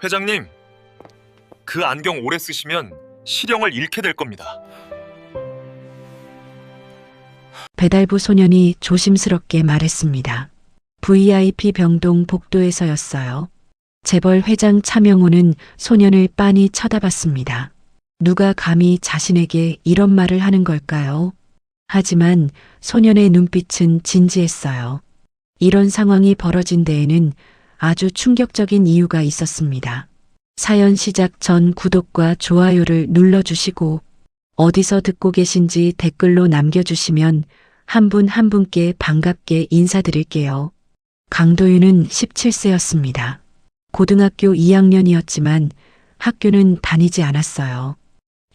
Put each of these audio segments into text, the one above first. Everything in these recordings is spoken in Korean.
회장님, 그 안경 오래 쓰시면 시력을 잃게 될 겁니다. 배달부 소년이 조심스럽게 말했습니다. VIP 병동 복도에서였어요. 재벌 회장 차명호는 소년을 빤히 쳐다봤습니다. 누가 감히 자신에게 이런 말을 하는 걸까요? 하지만 소년의 눈빛은 진지했어요. 이런 상황이 벌어진 데에는 아주 충격적인 이유가 있었습니다. 사연 시작 전 구독과 좋아요를 눌러주시고 어디서 듣고 계신지 댓글로 남겨주시면 한 분 한 분께 반갑게 인사드릴게요. 강도윤은 17세였습니다. 고등학교 2학년이었지만 학교는 다니지 않았어요.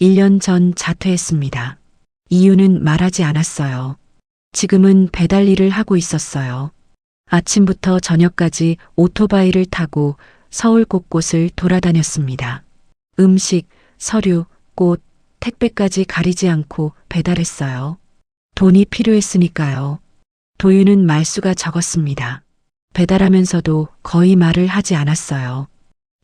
1년 전 자퇴했습니다. 이유는 말하지 않았어요. 지금은 배달 일을 하고 있었어요. 아침부터 저녁까지 오토바이를 타고 서울 곳곳을 돌아다녔습니다. 음식, 서류, 꽃, 택배까지 가리지 않고 배달했어요. 돈이 필요했으니까요. 도윤은 말수가 적었습니다. 배달하면서도 거의 말을 하지 않았어요.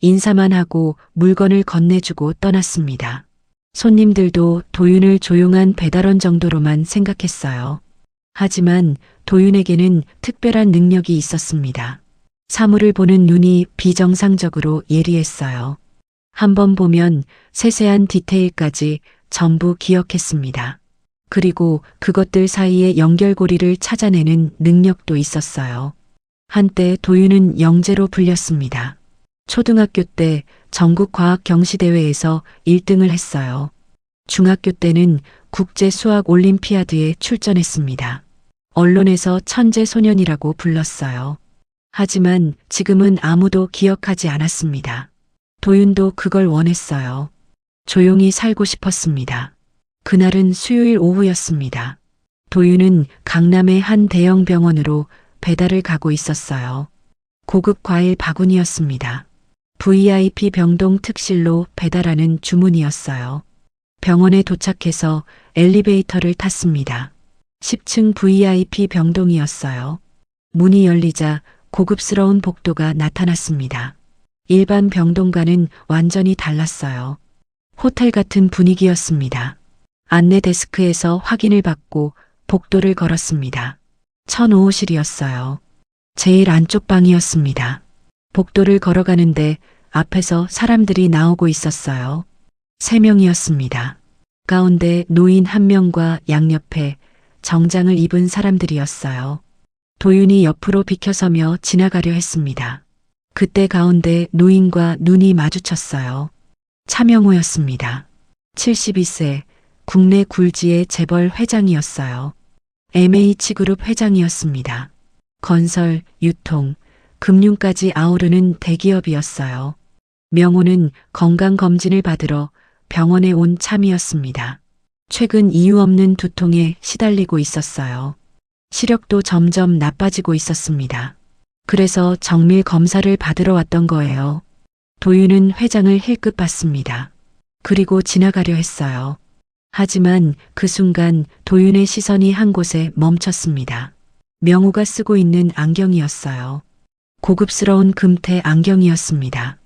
인사만 하고 물건을 건네주고 떠났습니다. 손님들도 도윤을 조용한 배달원 정도로만 생각했어요. 하지만 도윤에게는 특별한 능력이 있었습니다. 사물을 보는 눈이 비정상적으로 예리했어요. 한번 보면 세세한 디테일까지 전부 기억했습니다. 그리고 그것들 사이의 연결고리를 찾아내는 능력도 있었어요. 한때 도윤은 영재로 불렸습니다. 초등학교 때 전국과학경시대회에서 1등을 했어요. 중학교 때는 국제수학올림피아드에 출전했습니다. 언론에서 천재소년이라고 불렀어요. 하지만 지금은 아무도 기억하지 않았습니다. 도윤도 그걸 원했어요. 조용히 살고 싶었습니다. 그날은 수요일 오후였습니다. 도윤은 강남의 한 대형 병원으로 배달을 가고 있었어요. 고급 과일 바구니였습니다. VIP 병동 특실로 배달하는 주문이었어요. 병원에 도착해서 엘리베이터를 탔습니다. 10층 VIP 병동이었어요. 문이 열리자 고급스러운 복도가 나타났습니다. 일반 병동과는 완전히 달랐어요. 호텔 같은 분위기였습니다. 안내 데스크에서 확인을 받고 복도를 걸었습니다. 1005실이었어요. 제일 안쪽 방이었습니다. 복도를 걸어가는데 앞에서 사람들이 나오고 있었어요. 3명이었습니다. 가운데 노인 1명과 양옆에 정장을 입은 사람들이었어요. 도윤이 옆으로 비켜서며 지나가려 했습니다. 그때 가운데 노인과 눈이 마주쳤어요. 차명호였습니다. 72세, 국내 굴지의 재벌 회장이었어요. MH그룹 회장이었습니다. 건설, 유통, 금융까지 아우르는 대기업이었어요. 명호는 건강검진을 받으러 병원에 온 참이었습니다. 최근 이유 없는 두통에 시달리고 있었어요. 시력도 점점 나빠지고 있었습니다. 그래서 정밀 검사를 받으러 왔던 거예요. 도윤은 회장을 힐끗 봤습니다. 그리고 지나가려 했어요. 하지만 그 순간 도윤의 시선이 한 곳에 멈췄습니다. 명호가 쓰고 있는 안경이었어요. 고급스러운 금태 안경이었습니다.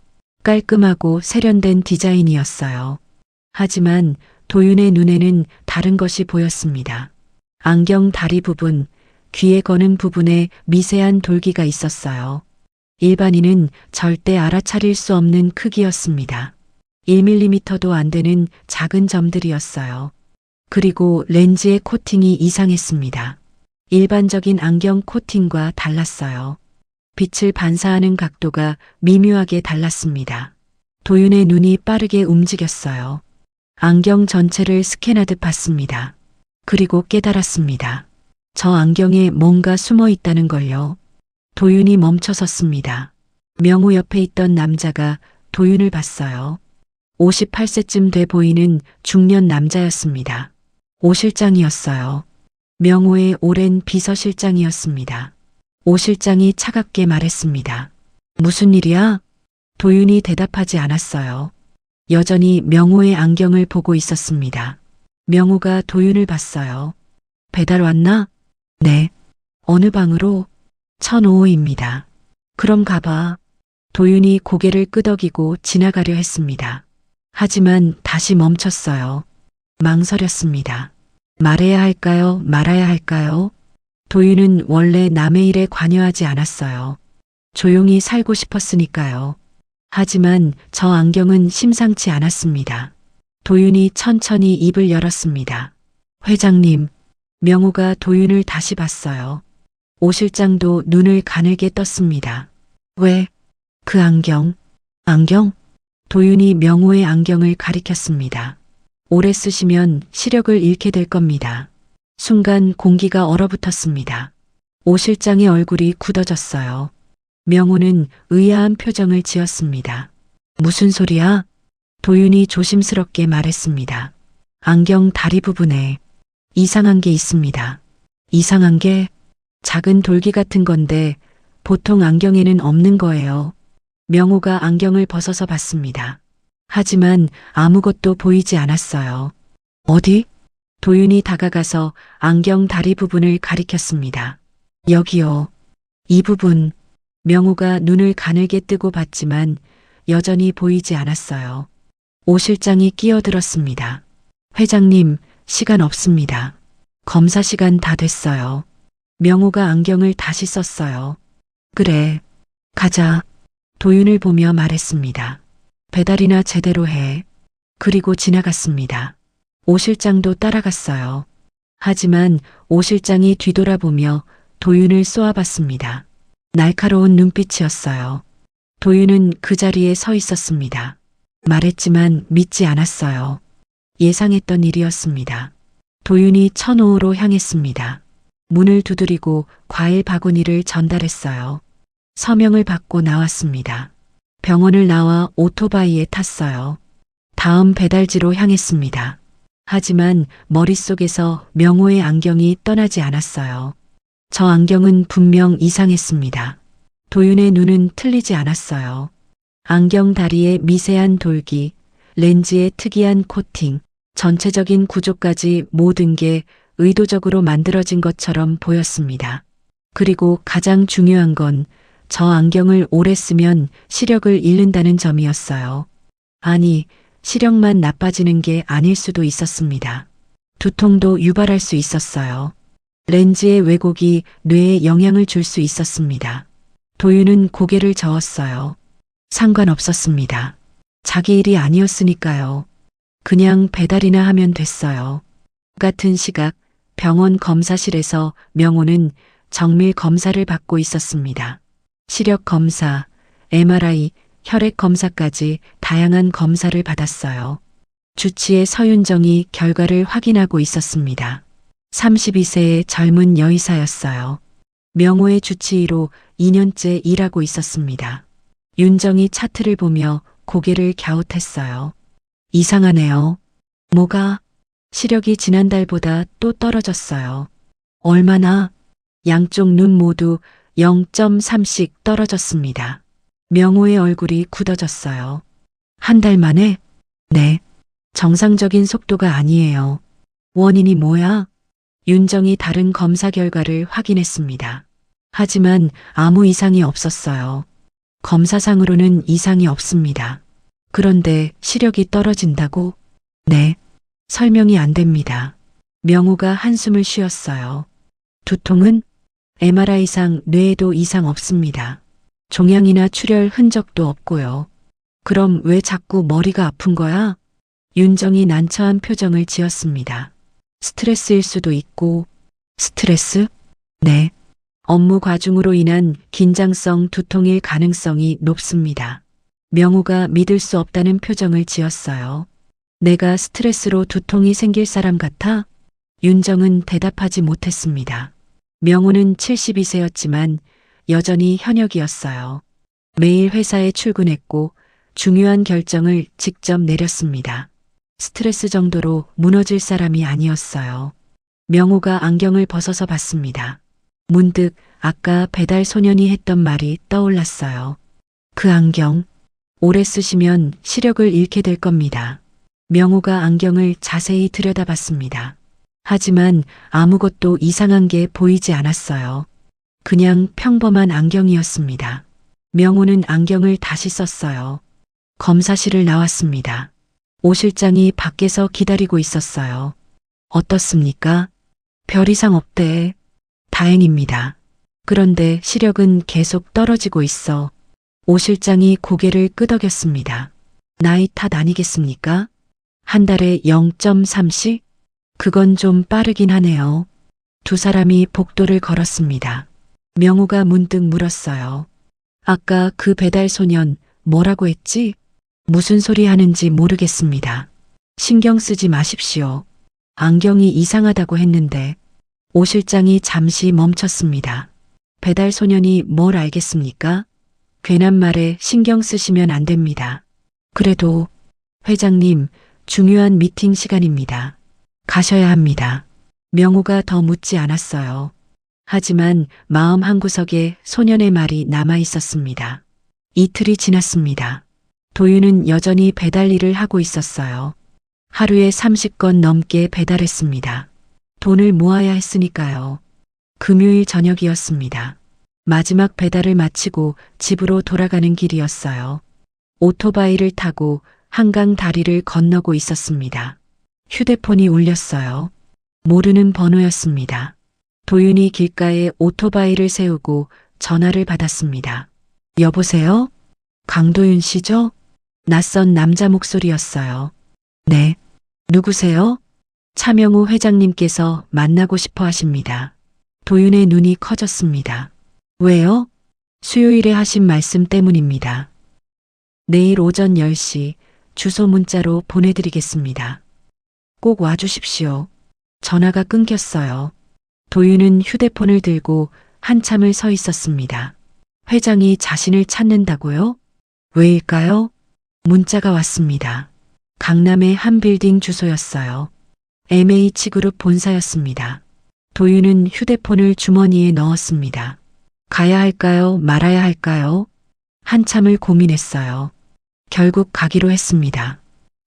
깔끔하고 세련된 디자인이었어요. 하지만 도윤의 눈에는 다른 것이 보였습니다. 안경 다리 부분, 귀에 거는 부분에 미세한 돌기가 있었어요. 일반인은 절대 알아차릴 수 없는 크기였습니다. 1mm도 안 되는 작은 점들이었어요. 그리고 렌즈의 코팅이 이상했습니다. 일반적인 안경 코팅과 달랐어요. 빛을 반사하는 각도가 미묘하게 달랐습니다. 도윤의 눈이 빠르게 움직였어요. 안경 전체를 스캔하듯 봤습니다. 그리고 깨달았습니다. 저 안경에 뭔가 숨어 있다는 걸요. 도윤이 멈춰섰습니다. 명호 옆에 있던 남자가 도윤을 봤어요. 58세쯤 돼 보이는 중년 남자였습니다. 오 실장이었어요. 명호의 오랜 비서실장이었습니다. 오 실장이 차갑게 말했습니다. 무슨 일이야? 도윤이 대답하지 않았어요. 여전히 명호의 안경을 보고 있었습니다. 명호가 도윤을 봤어요. 배달 왔나? 네. 어느 방으로? 1005호입니다. 그럼 가봐. 도윤이 고개를 끄덕이고 지나가려 했습니다. 하지만 다시 멈췄어요. 망설였습니다. 말해야 할까요? 말아야 할까요? 도윤은 원래 남의 일에 관여하지 않았어요. 조용히 살고 싶었으니까요. 하지만 저 안경은 심상치 않았습니다. 도윤이 천천히 입을 열었습니다. 회장님, 명호가 도윤을 다시 봤어요. 오 실장도 눈을 가늘게 떴습니다. 왜? 그 안경? 안경? 도윤이 명호의 안경을 가리켰습니다. 오래 쓰시면 시력을 잃게 될 겁니다. 순간 공기가 얼어붙었습니다. 오 실장의 얼굴이 굳어졌어요. 명호는 의아한 표정을 지었습니다. 무슨 소리야? 도윤이 조심스럽게 말했습니다. 안경 다리 부분에 이상한 게 있습니다. 이상한 게? 작은 돌기 같은 건데 보통 안경에는 없는 거예요. 명호가 안경을 벗어서 봤습니다. 하지만 아무것도 보이지 않았어요. 어디? 도윤이 다가가서 안경 다리 부분을 가리켰습니다. 여기요. 이 부분. 명호가 눈을 가늘게 뜨고 봤지만 여전히 보이지 않았어요. 오 실장이 끼어들었습니다. 회장님, 시간 없습니다. 검사 시간 다 됐어요. 명호가 안경을 다시 썼어요. 그래, 가자. 도윤을 보며 말했습니다. 배달이나 제대로 해. 그리고 지나갔습니다. 오 실장도 따라갔어요. 하지만 오 실장이 뒤돌아보며 도윤을 쏘아봤습니다. 날카로운 눈빛이었어요. 도윤은 그 자리에 서 있었습니다. 말했지만 믿지 않았어요. 예상했던 일이었습니다. 도윤이 천호로 향했습니다. 문을 두드리고 과일 바구니를 전달했어요. 서명을 받고 나왔습니다. 병원을 나와 오토바이에 탔어요. 다음 배달지로 향했습니다. 하지만 머릿속에서 명호의 안경이 떠나지 않았어요. 저 안경은 분명 이상했습니다. 도윤의 눈은 틀리지 않았어요. 안경 다리의 미세한 돌기, 렌즈의 특이한 코팅, 전체적인 구조까지 모든 게 의도적으로 만들어진 것처럼 보였습니다. 그리고 가장 중요한 건 저 안경을 오래 쓰면 시력을 잃는다는 점이었어요. 아니, 시력만 나빠지는 게 아닐 수도 있었습니다. 두통도 유발할 수 있었어요. 렌즈의 왜곡이 뇌에 영향을 줄 수 있었습니다. 도윤은 고개를 저었어요. 상관없었습니다. 자기 일이 아니었으니까요. 그냥 배달이나 하면 됐어요. 같은 시각 병원 검사실에서 명호는 정밀 검사를 받고 있었습니다. 시력 검사, MRI, 혈액 검사까지 다양한 검사를 받았어요. 주치의 서윤정이 결과를 확인하고 있었습니다. 32세의 젊은 여의사였어요. 명호의 주치의로 2년째 일하고 있었습니다. 윤정이 차트를 보며 고개를 갸웃했어요. 이상하네요. 뭐가? 시력이 지난달보다 또 떨어졌어요. 얼마나? 양쪽 눈 모두 0.3씩 떨어졌습니다. 명호의 얼굴이 굳어졌어요. 한 달 만에? 네. 정상적인 속도가 아니에요. 원인이 뭐야? 윤정이 다른 검사 결과를 확인했습니다. 하지만 아무 이상이 없었어요. 검사상으로는 이상이 없습니다. 그런데 시력이 떨어진다고? 네. 설명이 안 됩니다. 명호가 한숨을 쉬었어요. 두통은? MRI상 뇌에도 이상 없습니다. 종양이나 출혈 흔적도 없고요. 그럼 왜 자꾸 머리가 아픈 거야? 윤정이 난처한 표정을 지었습니다. 스트레스일 수도 있고. 스트레스? 네. 업무 과중으로 인한 긴장성 두통일 가능성이 높습니다. 명호가 믿을 수 없다는 표정을 지었어요. 내가 스트레스로 두통이 생길 사람 같아? 윤정은 대답하지 못했습니다. 명호는 72세였지만 여전히 현역이었어요. 매일 회사에 출근했고 중요한 결정을 직접 내렸습니다. 스트레스 정도로 무너질 사람이 아니었어요. 명호가 안경을 벗어서 봤습니다. 문득 아까 배달 소년이 했던 말이 떠올랐어요. 그 안경, 오래 쓰시면 시력을 잃게 될 겁니다. 명호가 안경을 자세히 들여다봤습니다. 하지만 아무것도 이상한 게 보이지 않았어요. 그냥 평범한 안경이었습니다. 명호는 안경을 다시 썼어요. 검사실을 나왔습니다. 오 실장이 밖에서 기다리고 있었어요. 어떻습니까? 별 이상 없대. 다행입니다. 그런데 시력은 계속 떨어지고 있어. 오 실장이 고개를 끄덕였습니다. 나이 탓 아니겠습니까? 한 달에 0.3씩? 그건 좀 빠르긴 하네요. 두 사람이 복도를 걸었습니다. 명호가 문득 물었어요. 아까 그 배달 소년 뭐라고 했지? 무슨 소리 하는지 모르겠습니다. 신경 쓰지 마십시오. 안경이 이상하다고 했는데. 오 실장이 잠시 멈췄습니다. 배달 소년이 뭘 알겠습니까? 괜한 말에 신경 쓰시면 안 됩니다. 그래도 회장님, 중요한 미팅 시간입니다. 가셔야 합니다. 명호가 더 묻지 않았어요. 하지만 마음 한구석에 소년의 말이 남아 있었습니다. 이틀이 지났습니다. 도윤은 여전히 배달 일을 하고 있었어요. 하루에 30건 넘게 배달했습니다. 돈을 모아야 했으니까요. 금요일 저녁이었습니다. 마지막 배달을 마치고 집으로 돌아가는 길이었어요. 오토바이를 타고 한강 다리를 건너고 있었습니다. 휴대폰이 울렸어요. 모르는 번호였습니다. 도윤이 길가에 오토바이를 세우고 전화를 받았습니다. 여보세요? 강도윤 씨죠? 낯선 남자 목소리였어요. 네. 누구세요? 차명우 회장님께서 만나고 싶어 하십니다. 도윤의 눈이 커졌습니다. 왜요? 수요일에 하신 말씀 때문입니다. 내일 오전 10시 주소 문자로 보내드리겠습니다. 꼭 와주십시오. 전화가 끊겼어요. 도윤은 휴대폰을 들고 한참을 서 있었습니다. 회장이 자신을 찾는다고요? 왜일까요? 문자가 왔습니다. 강남의 한 빌딩 주소였어요. MH그룹 본사였습니다. 도윤은 휴대폰을 주머니에 넣었습니다. 가야 할까요? 말아야 할까요? 한참을 고민했어요. 결국 가기로 했습니다.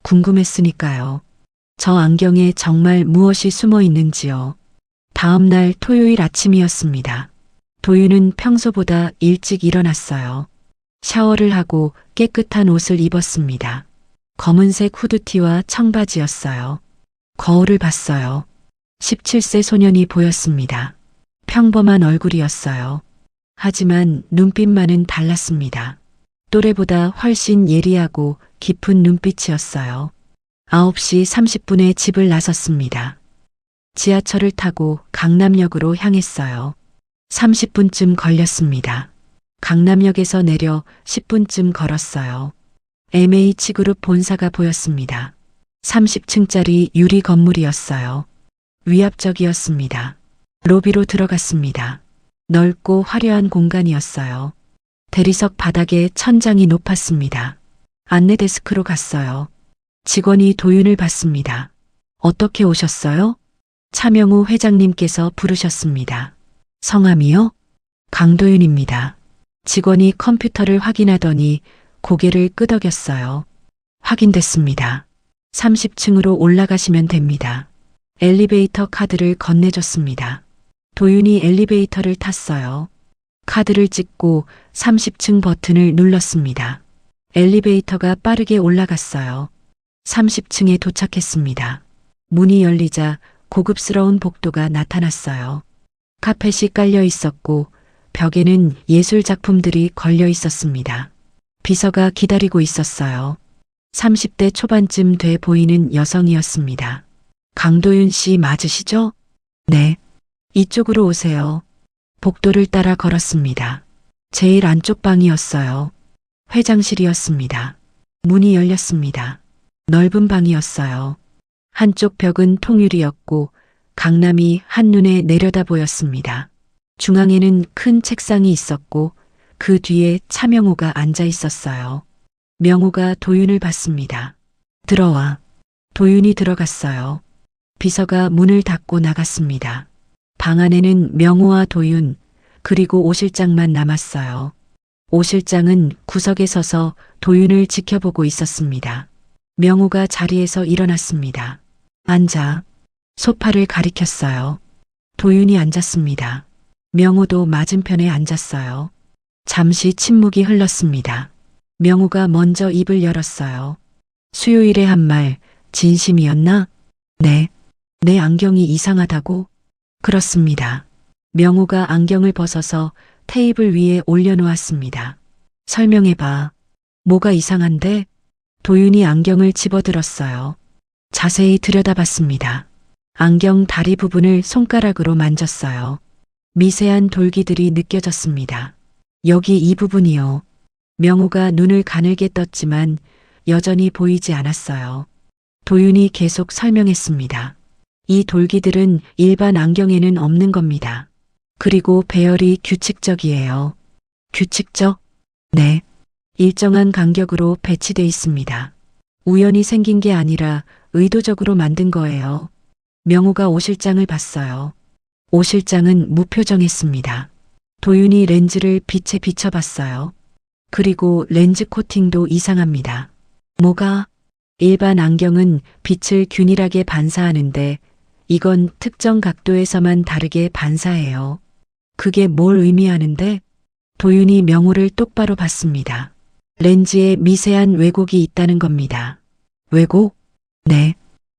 궁금했으니까요. 저 안경에 정말 무엇이 숨어 있는지요. 다음 날 토요일 아침이었습니다. 도윤은 평소보다 일찍 일어났어요. 샤워를 하고 깨끗한 옷을 입었습니다. 검은색 후드티와 청바지였어요. 거울을 봤어요. 17세 소년이 보였습니다. 평범한 얼굴이었어요. 하지만 눈빛만은 달랐습니다. 또래보다 훨씬 예리하고 깊은 눈빛이었어요. 9시 30분에 집을 나섰습니다. 지하철을 타고 강남역으로 향했어요. 30분쯤 걸렸습니다. 강남역에서 내려 10분쯤 걸었어요. MH그룹 본사가 보였습니다. 30층짜리 유리 건물이었어요. 위압적이었습니다. 로비로 들어갔습니다. 넓고 화려한 공간이었어요. 대리석 바닥에 천장이 높았습니다. 안내 데스크로 갔어요. 직원이 도윤을 봤습니다. 어떻게 오셨어요? 차명우 회장님께서 부르셨습니다. 성함이요? 강도윤입니다. 직원이 컴퓨터를 확인하더니 고개를 끄덕였어요. 확인됐습니다. 30층으로 올라가시면 됩니다. 엘리베이터 카드를 건네줬습니다. 도윤이 엘리베이터를 탔어요. 카드를 찍고 30층 버튼을 눌렀습니다. 엘리베이터가 빠르게 올라갔어요. 30층에 도착했습니다. 문이 열리자 고급스러운 복도가 나타났어요. 카펫이 깔려 있었고 벽에는 예술 작품들이 걸려 있었습니다. 비서가 기다리고 있었어요. 30대 초반쯤 돼 보이는 여성이었습니다. 강도윤 씨 맞으시죠? 네. 이쪽으로 오세요. 복도를 따라 걸었습니다. 제일 안쪽 방이었어요. 회장실이었습니다. 문이 열렸습니다. 넓은 방이었어요. 한쪽 벽은 통유리였고 강남이 한눈에 내려다 보였습니다. 중앙에는 큰 책상이 있었고 그 뒤에 차명호가 앉아 있었어요. 명호가 도윤을 봤습니다. 들어와. 도윤이 들어갔어요. 비서가 문을 닫고 나갔습니다. 방 안에는 명호와 도윤 그리고 오 실장만 남았어요. 오 실장은 구석에 서서 도윤을 지켜보고 있었습니다. 명호가 자리에서 일어났습니다. 앉아. 소파를 가리켰어요. 도윤이 앉았습니다. 명호도 맞은편에 앉았어요. 잠시 침묵이 흘렀습니다. 명우가 먼저 입을 열었어요. 수요일에 한 말, 진심이었나? 네. 내 안경이 이상하다고? 그렇습니다. 명우가 안경을 벗어서 테이블 위에 올려놓았습니다. 설명해봐. 뭐가 이상한데? 도윤이 안경을 집어들었어요. 자세히 들여다봤습니다. 안경 다리 부분을 손가락으로 만졌어요. 미세한 돌기들이 느껴졌습니다. 여기 이 부분이요. 명우가 눈을 가늘게 떴지만 여전히 보이지 않았어요. 도윤이 계속 설명했습니다. 이 돌기들은 일반 안경에는 없는 겁니다. 그리고 배열이 규칙적이에요. 규칙적? 네. 일정한 간격으로 배치돼 있습니다. 우연히 생긴 게 아니라 의도적으로 만든 거예요. 명우가 오 실장을 봤어요. 오 실장은 무표정했습니다. 도윤이 렌즈를 빛에 비춰봤어요. 그리고 렌즈 코팅도 이상합니다. 뭐가? 일반 안경은 빛을 균일하게 반사하는데 이건 특정 각도에서만 다르게 반사해요. 그게 뭘 의미하는데? 도윤이 명우를 똑바로 봤습니다. 렌즈에 미세한 왜곡이 있다는 겁니다. 왜곡? 네.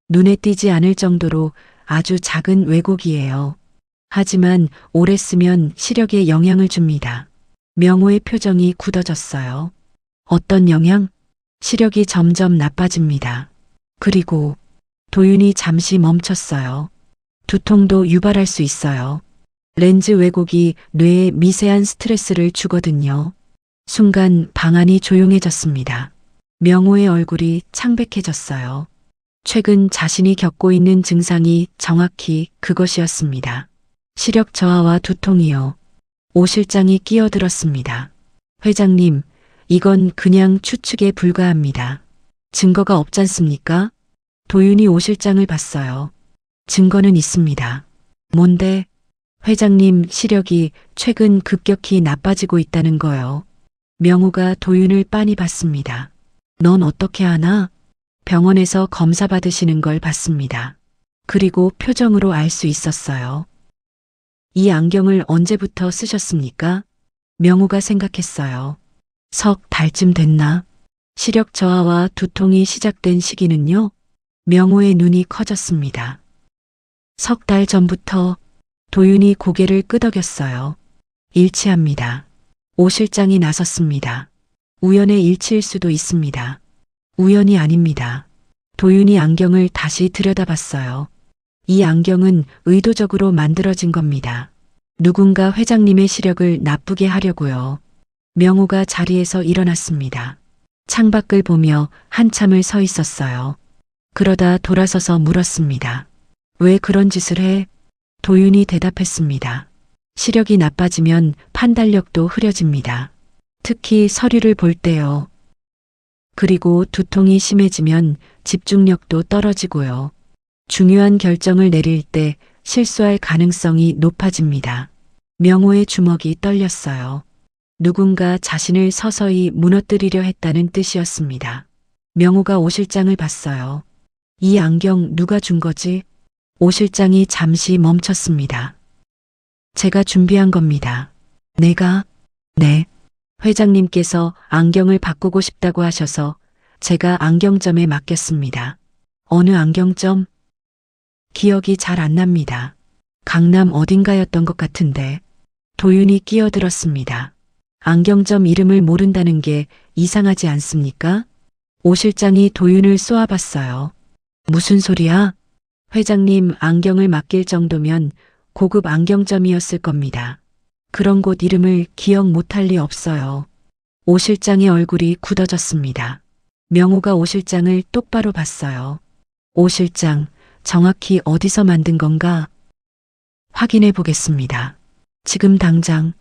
눈에 띄지 않을 정도로 아주 작은 왜곡이에요. 하지만 오래 쓰면 시력에 영향을 줍니다. 명우의 표정이 굳어졌어요. 어떤 영향? 시력이 점점 나빠집니다. 그리고 도윤이 잠시 멈췄어요. 두통도 유발할 수 있어요. 렌즈 왜곡이 뇌에 미세한 스트레스를 주거든요. 순간 방안이 조용해졌습니다. 명호의 얼굴이 창백해졌어요. 최근 자신이 겪고 있는 증상이 정확히 그것이었습니다. 시력 저하와 두통이요. 오 실장이 끼어들었습니다. 회장님, 이건 그냥 추측에 불과합니다. 증거가 없잖습니까? 도윤이 오 실장을 봤어요. 증거는 있습니다. 뭔데? 회장님 시력이 최근 급격히 나빠지고 있다는 거요. 명우가 도윤을 빤히 봤습니다. 넌 어떻게 하나? 병원에서 검사 받으시는 걸 봤습니다. 그리고 표정으로 알 수 있었어요. 이 안경을 언제부터 쓰셨습니까? 명우가 생각했어요. 석 달쯤 됐나? 시력 저하와 두통이 시작된 시기는요? 명우의 눈이 커졌습니다. 석 달 전부터. 도윤이 고개를 끄덕였어요. 일치합니다. 오 실장이 나섰습니다. 우연의 일치일 수도 있습니다. 우연이 아닙니다. 도윤이 안경을 다시 들여다봤어요. 이 안경은 의도적으로 만들어진 겁니다. 누군가 회장님의 시력을 나쁘게 하려고요. 명우가 자리에서 일어났습니다. 창밖을 보며 한참을 서 있었어요. 그러다 돌아서서 물었습니다. 왜 그런 짓을 해? 도윤이 대답했습니다. 시력이 나빠지면 판단력도 흐려집니다. 특히 서류를 볼 때요. 그리고 두통이 심해지면 집중력도 떨어지고요. 중요한 결정을 내릴 때 실수할 가능성이 높아집니다. 명호의 주먹이 떨렸어요. 누군가 자신을 서서히 무너뜨리려 했다는 뜻이었습니다. 명호가 오 실장을 봤어요. 이 안경 누가 준 거지? 오 실장이 잠시 멈췄습니다. 제가 준비한 겁니다. 내가? 네. 회장님께서 안경을 바꾸고 싶다고 하셔서 제가 안경점에 맡겼습니다. 어느 안경점? 기억이 잘 안 납니다. 강남 어딘가였던 것 같은데. 도윤이 끼어들었습니다. 안경점 이름을 모른다는 게 이상하지 않습니까? 오 실장이 도윤을 쏘아봤어요. 무슨 소리야? 회장님 안경을 맡길 정도면 고급 안경점이었을 겁니다. 그런 곳 이름을 기억 못할 리 없어요. 오 실장의 얼굴이 굳어졌습니다. 명호가 오 실장을 똑바로 봤어요. 오 실장, 정확히 어디서 만든 건가? 확인해 보겠습니다. 지금 당장.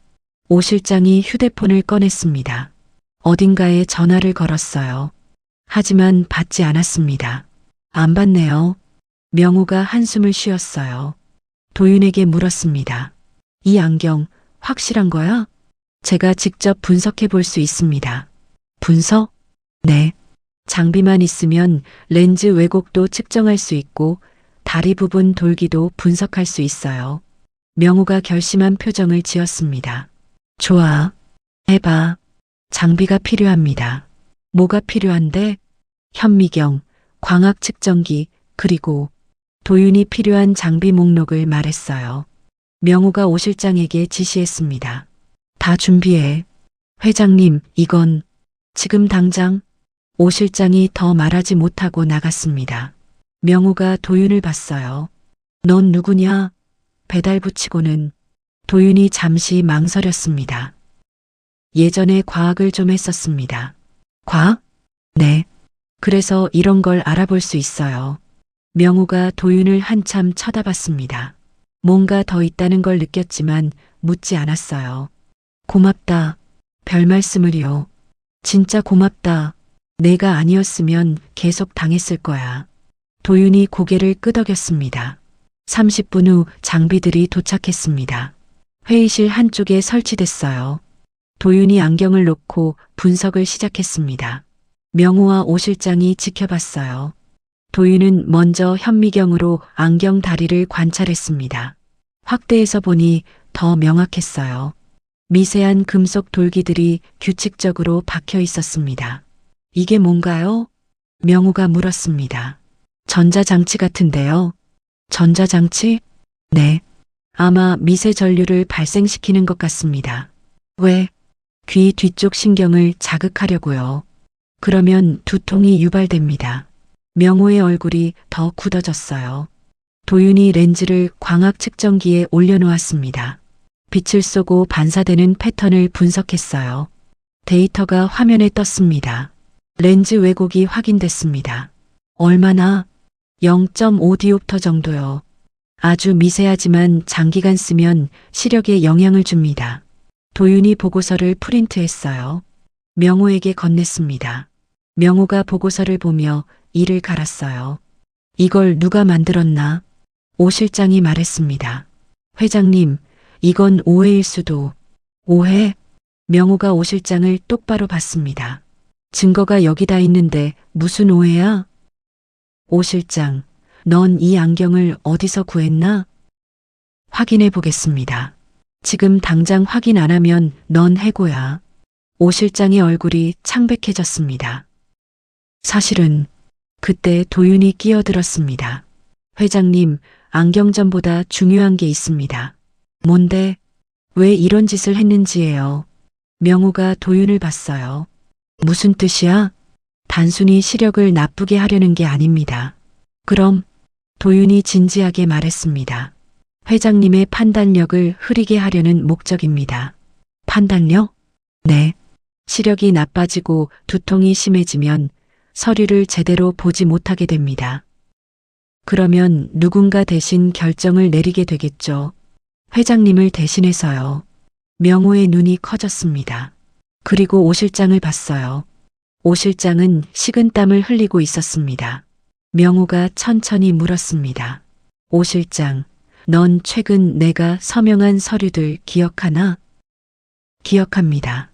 오 실장이 휴대폰을 꺼냈습니다. 어딘가에 전화를 걸었어요. 하지만 받지 않았습니다. 안 받네요. 명호가 한숨을 쉬었어요. 도윤에게 물었습니다. 이 안경 확실한 거야? 제가 직접 분석해 볼 수 있습니다. 분석? 네. 장비만 있으면 렌즈 왜곡도 측정할 수 있고 다리 부분 돌기도 분석할 수 있어요. 명호가 결심한 표정을 지었습니다. 좋아. 해봐. 장비가 필요합니다. 뭐가 필요한데? 현미경, 광학 측정기, 그리고 도윤이 필요한 장비 목록을 말했어요. 명호가 오 실장에게 지시했습니다. 다 준비해. 회장님, 이건 지금 당장. 오 실장이 더 말하지 못하고 나갔습니다. 명호가 도윤을 봤어요. 넌 누구냐? 배달 붙이고는 도윤이 잠시 망설였습니다. 예전에 과학을 좀 했었습니다. 과학? 네. 그래서 이런 걸 알아볼 수 있어요. 명호가 도윤을 한참 쳐다봤습니다. 뭔가 더 있다는 걸 느꼈지만 묻지 않았어요. 고맙다. 별 말씀을요. 진짜 고맙다. 내가 아니었으면 계속 당했을 거야. 도윤이 고개를 끄덕였습니다. 30분 후 장비들이 도착했습니다. 회의실 한쪽에 설치됐어요. 도윤이 안경을 놓고 분석을 시작했습니다. 명호와 오 실장이 지켜봤어요. 도윤은 먼저 현미경으로 안경 다리를 관찰했습니다. 확대해서 보니 더 명확했어요. 미세한 금속 돌기들이 규칙적으로 박혀 있었습니다. 이게 뭔가요? 명호가 물었습니다. 전자장치 같은데요. 전자장치? 네. 아마 미세 전류를 발생시키는 것 같습니다. 왜? 귀 뒤쪽 신경을 자극하려고요. 그러면 두통이 유발됩니다. 명호의 얼굴이 더 굳어졌어요. 도윤이 렌즈를 광학 측정기에 올려놓았습니다. 빛을 쏘고 반사되는 패턴을 분석했어요. 데이터가 화면에 떴습니다. 렌즈 왜곡이 확인됐습니다. 얼마나? 0.5디옵터 정도요. 아주 미세하지만 장기간 쓰면 시력에 영향을 줍니다. 도윤이 보고서를 프린트했어요. 명호에게 건넸습니다. 명호가 보고서를 보며 이를 갈았어요. 이걸 누가 만들었나? 오 실장이 말했습니다. 회장님, 이건 오해일 수도. 오해? 명호가 오 실장을 똑바로 봤습니다. 증거가 여기다 있는데 무슨 오해야? 오 실장, 넌 이 안경을 어디서 구했나? 확인해 보겠습니다. 지금 당장 확인 안 하면 넌 해고야. 오 실장의 얼굴이 창백해졌습니다. 사실은 그때 도윤이 끼어들었습니다. 회장님, 안경점보다 중요한 게 있습니다. 뭔데? 왜 이런 짓을 했는지예요. 명호가 도윤을 봤어요. 무슨 뜻이야? 단순히 시력을 나쁘게 하려는 게 아닙니다. 그럼 도윤이 진지하게 말했습니다. 회장님의 판단력을 흐리게 하려는 목적입니다. 판단력? 네. 시력이 나빠지고 두통이 심해지면 서류를 제대로 보지 못하게 됩니다. 그러면 누군가 대신 결정을 내리게 되겠죠. 회장님을 대신해서요. 명호의 눈이 커졌습니다. 그리고 오 실장을 봤어요. 오 실장은 식은땀을 흘리고 있었습니다. 명호가 천천히 물었습니다. 오 실장, 넌 최근 내가 서명한 서류들 기억하나? 기억합니다.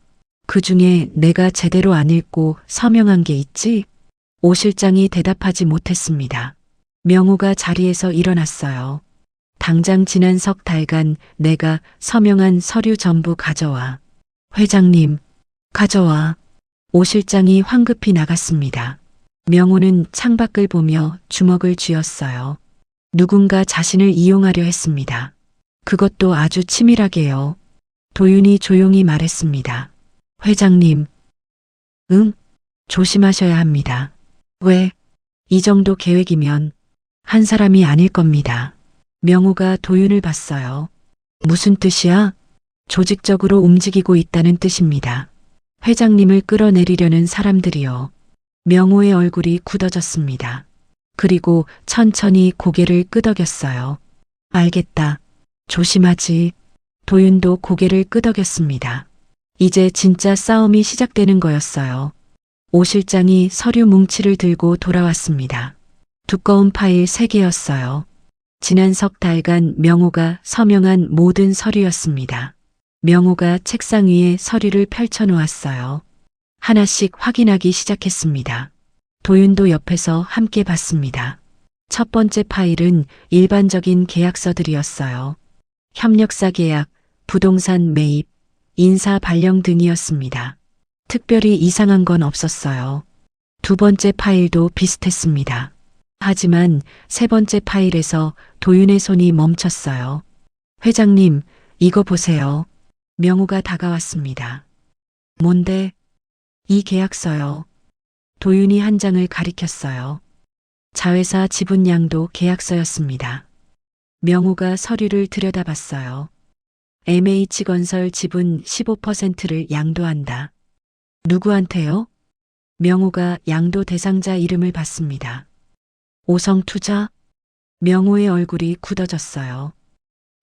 그 중에 내가 제대로 안 읽고 서명한 게 있지? 오 실장이 대답하지 못했습니다. 명호가 자리에서 일어났어요. 당장 지난 석 달간 내가 서명한 서류 전부 가져와. 회장님, 가져와. 오 실장이 황급히 나갔습니다. 명호는 창밖을 보며 주먹을 쥐었어요. 누군가 자신을 이용하려 했습니다. 그것도 아주 치밀하게요. 도윤이 조용히 말했습니다. 회장님. 응? 조심하셔야 합니다. 왜? 이 정도 계획이면 한 사람이 아닐 겁니다. 명호가 도윤을 봤어요. 무슨 뜻이야? 조직적으로 움직이고 있다는 뜻입니다. 회장님을 끌어내리려는 사람들이요. 명호의 얼굴이 굳어졌습니다. 그리고 천천히 고개를 끄덕였어요. 알겠다. 조심하지. 도윤도 고개를 끄덕였습니다. 이제 진짜 싸움이 시작되는 거였어요. 오 실장이 서류 뭉치를 들고 돌아왔습니다. 두꺼운 파일 3개였어요. 지난 석 달간 명호가 서명한 모든 서류였습니다. 명호가 책상 위에 서류를 펼쳐놓았어요. 하나씩 확인하기 시작했습니다. 도윤도 옆에서 함께 봤습니다. 첫 번째 파일은 일반적인 계약서들이었어요. 협력사 계약, 부동산 매입, 인사 발령 등이었습니다. 특별히 이상한 건 없었어요. 두 번째 파일도 비슷했습니다. 하지만 세 번째 파일에서 도윤의 손이 멈췄어요. 회장님, 이거 보세요. 명우가 다가왔습니다. 뭔데? 이 계약서요. 도윤이 한 장을 가리켰어요. 자회사 지분 양도 계약서였습니다. 명우가 서류를 들여다봤어요. MH건설 지분 15%를 양도한다. 누구한테요? 명우가 양도 대상자 이름을 봤습니다. 오성투자? 명우의 얼굴이 굳어졌어요.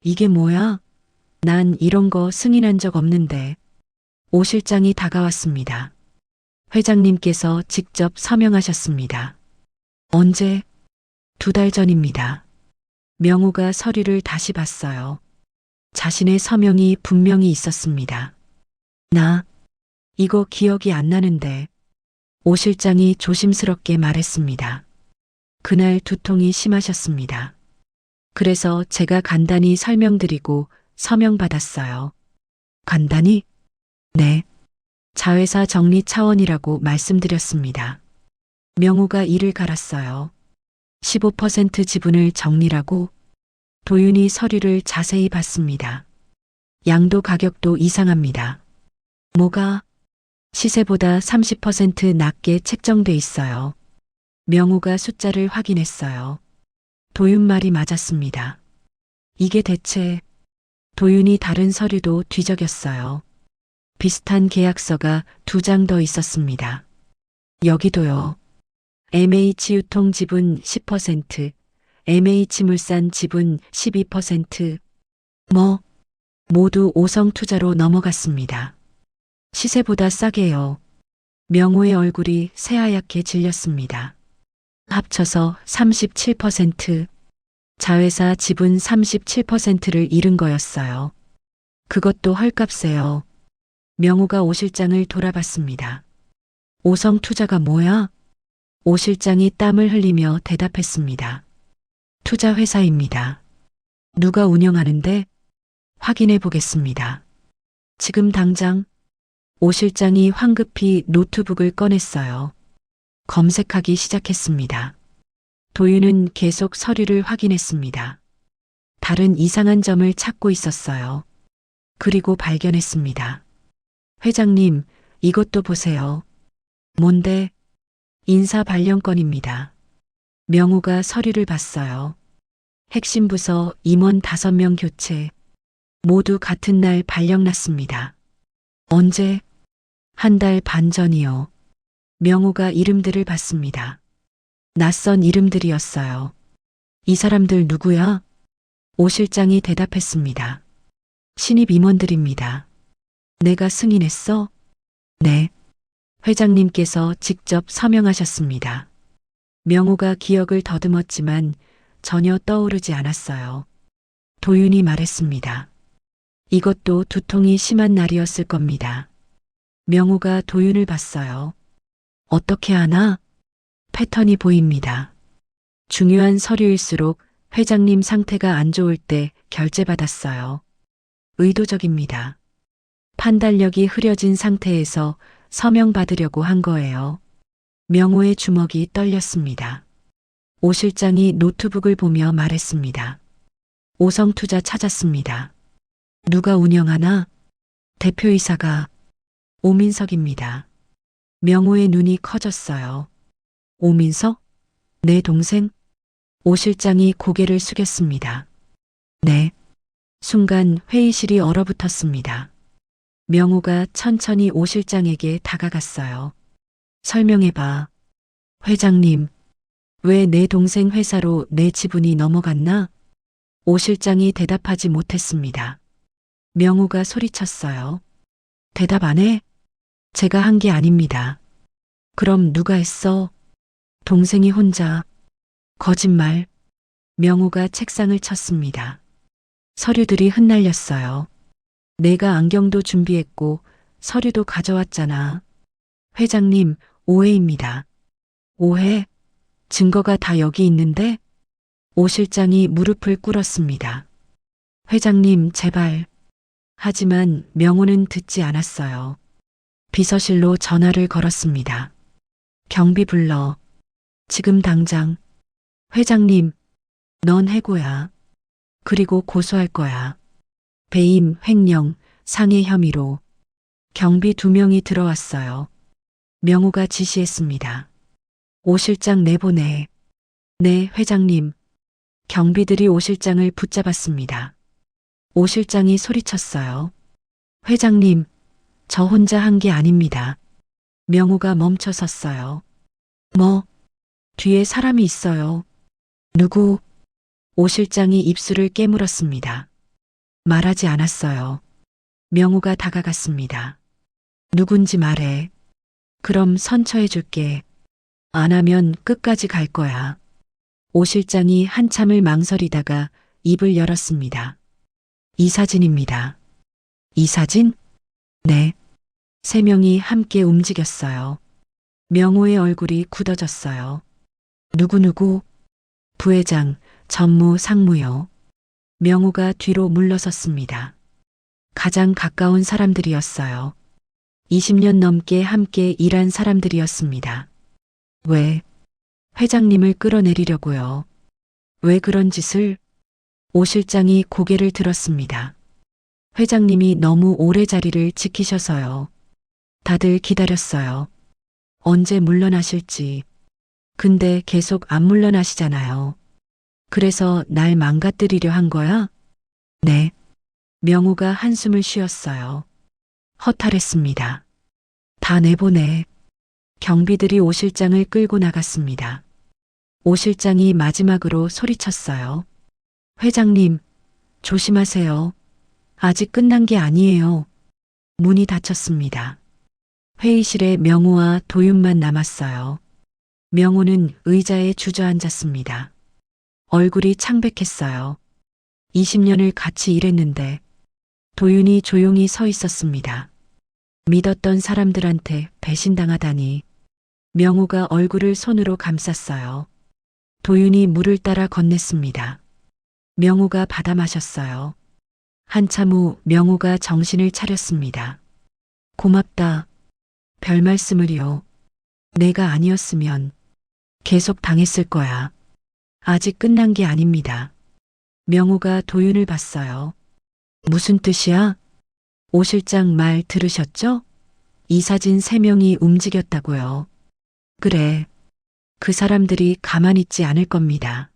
이게 뭐야? 난 이런 거 승인한 적 없는데. 오 실장이 다가왔습니다. 회장님께서 직접 서명하셨습니다. 언제? 2달 전입니다. 명우가 서류를 다시 봤어요. 자신의 서명이 분명히 있었습니다. 나 이거 기억이 안 나는데. 오 실장이 조심스럽게 말했습니다. 그날 두통이 심하셨습니다. 그래서 제가 간단히 설명드리고 서명받았어요. 간단히? 네. 자회사 정리 차원이라고 말씀드렸습니다. 명우가 이를 갈았어요. 15% 지분을 정리라고? 도윤이 서류를 자세히 봤습니다. 양도 가격도 이상합니다. 뭐가? 시세보다 30% 낮게 책정돼 있어요. 명우가 숫자를 확인했어요. 도윤 말이 맞았습니다. 이게 대체? 도윤이 다른 서류도 뒤적였어요. 비슷한 계약서가 2장 더 있었습니다. 여기도요. MH유통 지분 10%, MH물산 지분 12%. 모두 오성투자로 넘어갔습니다. 시세보다 싸게요. 명우의 얼굴이 새하얗게 질렸습니다. 합쳐서 37%, 자회사 지분 37%를 잃은 거였어요. 그것도 헐값에요. 명우가 오 실장을 돌아봤습니다. 오성투자가 뭐야? 오 실장이 땀을 흘리며 대답했습니다. 투자회사입니다. 누가 운영하는데? 확인해 보겠습니다. 지금 당장. 오 실장이 황급히 노트북을 꺼냈어요. 검색하기 시작했습니다. 도윤은 계속 서류를 확인했습니다. 다른 이상한 점을 찾고 있었어요. 그리고 발견했습니다. 회장님, 이것도 보세요. 뭔데? 인사 발령권입니다. 명우가 서류를 봤어요. 핵심 부서 임원 5명 교체. 모두 같은 날 발령났습니다. 언제? 1달 반 전이요. 명우가 이름들을 봤습니다. 낯선 이름들이었어요. 이 사람들 누구야? 오 실장이 대답했습니다. 신입 임원들입니다. 내가 승인했어? 네. 회장님께서 직접 서명하셨습니다. 명우가 기억을 더듬었지만 전혀 떠오르지 않았어요. 도윤이 말했습니다. 이것도 두통이 심한 날이었을 겁니다. 명우가 도윤을 봤어요. 어떻게 하나? 패턴이 보입니다. 중요한 서류일수록 회장님 상태가 안 좋을 때 결제받았어요. 의도적입니다. 판단력이 흐려진 상태에서 서명받으려고 한 거예요. 명우의 주먹이 떨렸습니다. 오 실장이 노트북을 보며 말했습니다. 오성투자 찾았습니다. 누가 운영하나? 대표이사가 오민석입니다. 명우의 눈이 커졌어요. 오민석? 내 동생? 오 실장이 고개를 숙였습니다. 네. 순간 회의실이 얼어붙었습니다. 명우가 천천히 오 실장에게 다가갔어요. 설명해봐. 회장님, 왜 내 동생 회사로 내 지분이 넘어갔나? 오 실장이 대답하지 못했습니다. 명우가 소리쳤어요. 대답 안 해? 제가 한 게 아닙니다. 그럼 누가 했어? 동생이 혼자. 거짓말. 명우가 책상을 쳤습니다. 서류들이 흩날렸어요. 내가 안경도 준비했고 서류도 가져왔잖아. 회장님, 오해입니다. 오해? 증거가 다 여기 있는데? 오 실장이 무릎을 꿇었습니다. 회장님, 제발. 하지만 명호는 듣지 않았어요. 비서실로 전화를 걸었습니다. 경비 불러. 지금 당장. 회장님, 넌 해고야. 그리고 고소할 거야. 배임, 횡령, 상해 혐의로. 경비 2명이 들어왔어요. 명호가 지시했습니다. 오 실장 내보내. 네, 회장님. 경비들이 오 실장을 붙잡았습니다. 오 실장이 소리쳤어요. 회장님, 저 혼자 한 게 아닙니다. 명호가 멈춰 섰어요. 뭐? 뒤에 사람이 있어요. 누구? 오 실장이 입술을 깨물었습니다. 말하지 않았어요. 명호가 다가갔습니다. 누군지 말해. 그럼 선처해 줄게. 안 하면 끝까지 갈 거야. 오 실장이 한참을 망설이다가 입을 열었습니다. 이 사진입니다. 이 사진? 네. 3명이 함께 움직였어요. 명호의 얼굴이 굳어졌어요. 누구누구? 부회장, 전무, 상무요. 명호가 뒤로 물러섰습니다. 가장 가까운 사람들이었어요. 20년 넘게 함께 일한 사람들이었습니다. 왜? 회장님을 끌어내리려고요. 왜 그런 짓을? 오 실장이 고개를 들었습니다. 회장님이 너무 오래 자리를 지키셔서요. 다들 기다렸어요. 언제 물러나실지. 근데 계속 안 물러나시잖아요. 그래서 날 망가뜨리려 한 거야? 네. 명호가 한숨을 쉬었어요. 허탈했습니다. 다 내보내. 경비들이 오 실장을 끌고 나갔습니다. 오 실장이 마지막으로 소리쳤어요. 회장님, 조심하세요. 아직 끝난 게 아니에요. 문이 닫혔습니다. 회의실에 명호와 도윤만 남았어요. 명호는 의자에 주저앉았습니다. 얼굴이 창백했어요. 20년을 같이 일했는데 도윤이 조용히 서 있었습니다. 믿었던 사람들한테 배신당하다니. 명호가 얼굴을 손으로 감쌌어요. 도윤이 물을 따라 건넸습니다. 명호가 받아 마셨어요. 한참 후 명호가 정신을 차렸습니다. 고맙다. 별 말씀을요. 내가 아니었으면 계속 당했을 거야. 아직 끝난 게 아닙니다. 명호가 도윤을 봤어요. 무슨 뜻이야? 오 실장 말 들으셨죠? 이 사진 3명이 움직였다고요. 그래. 그 사람들이 가만히 있지 않을 겁니다.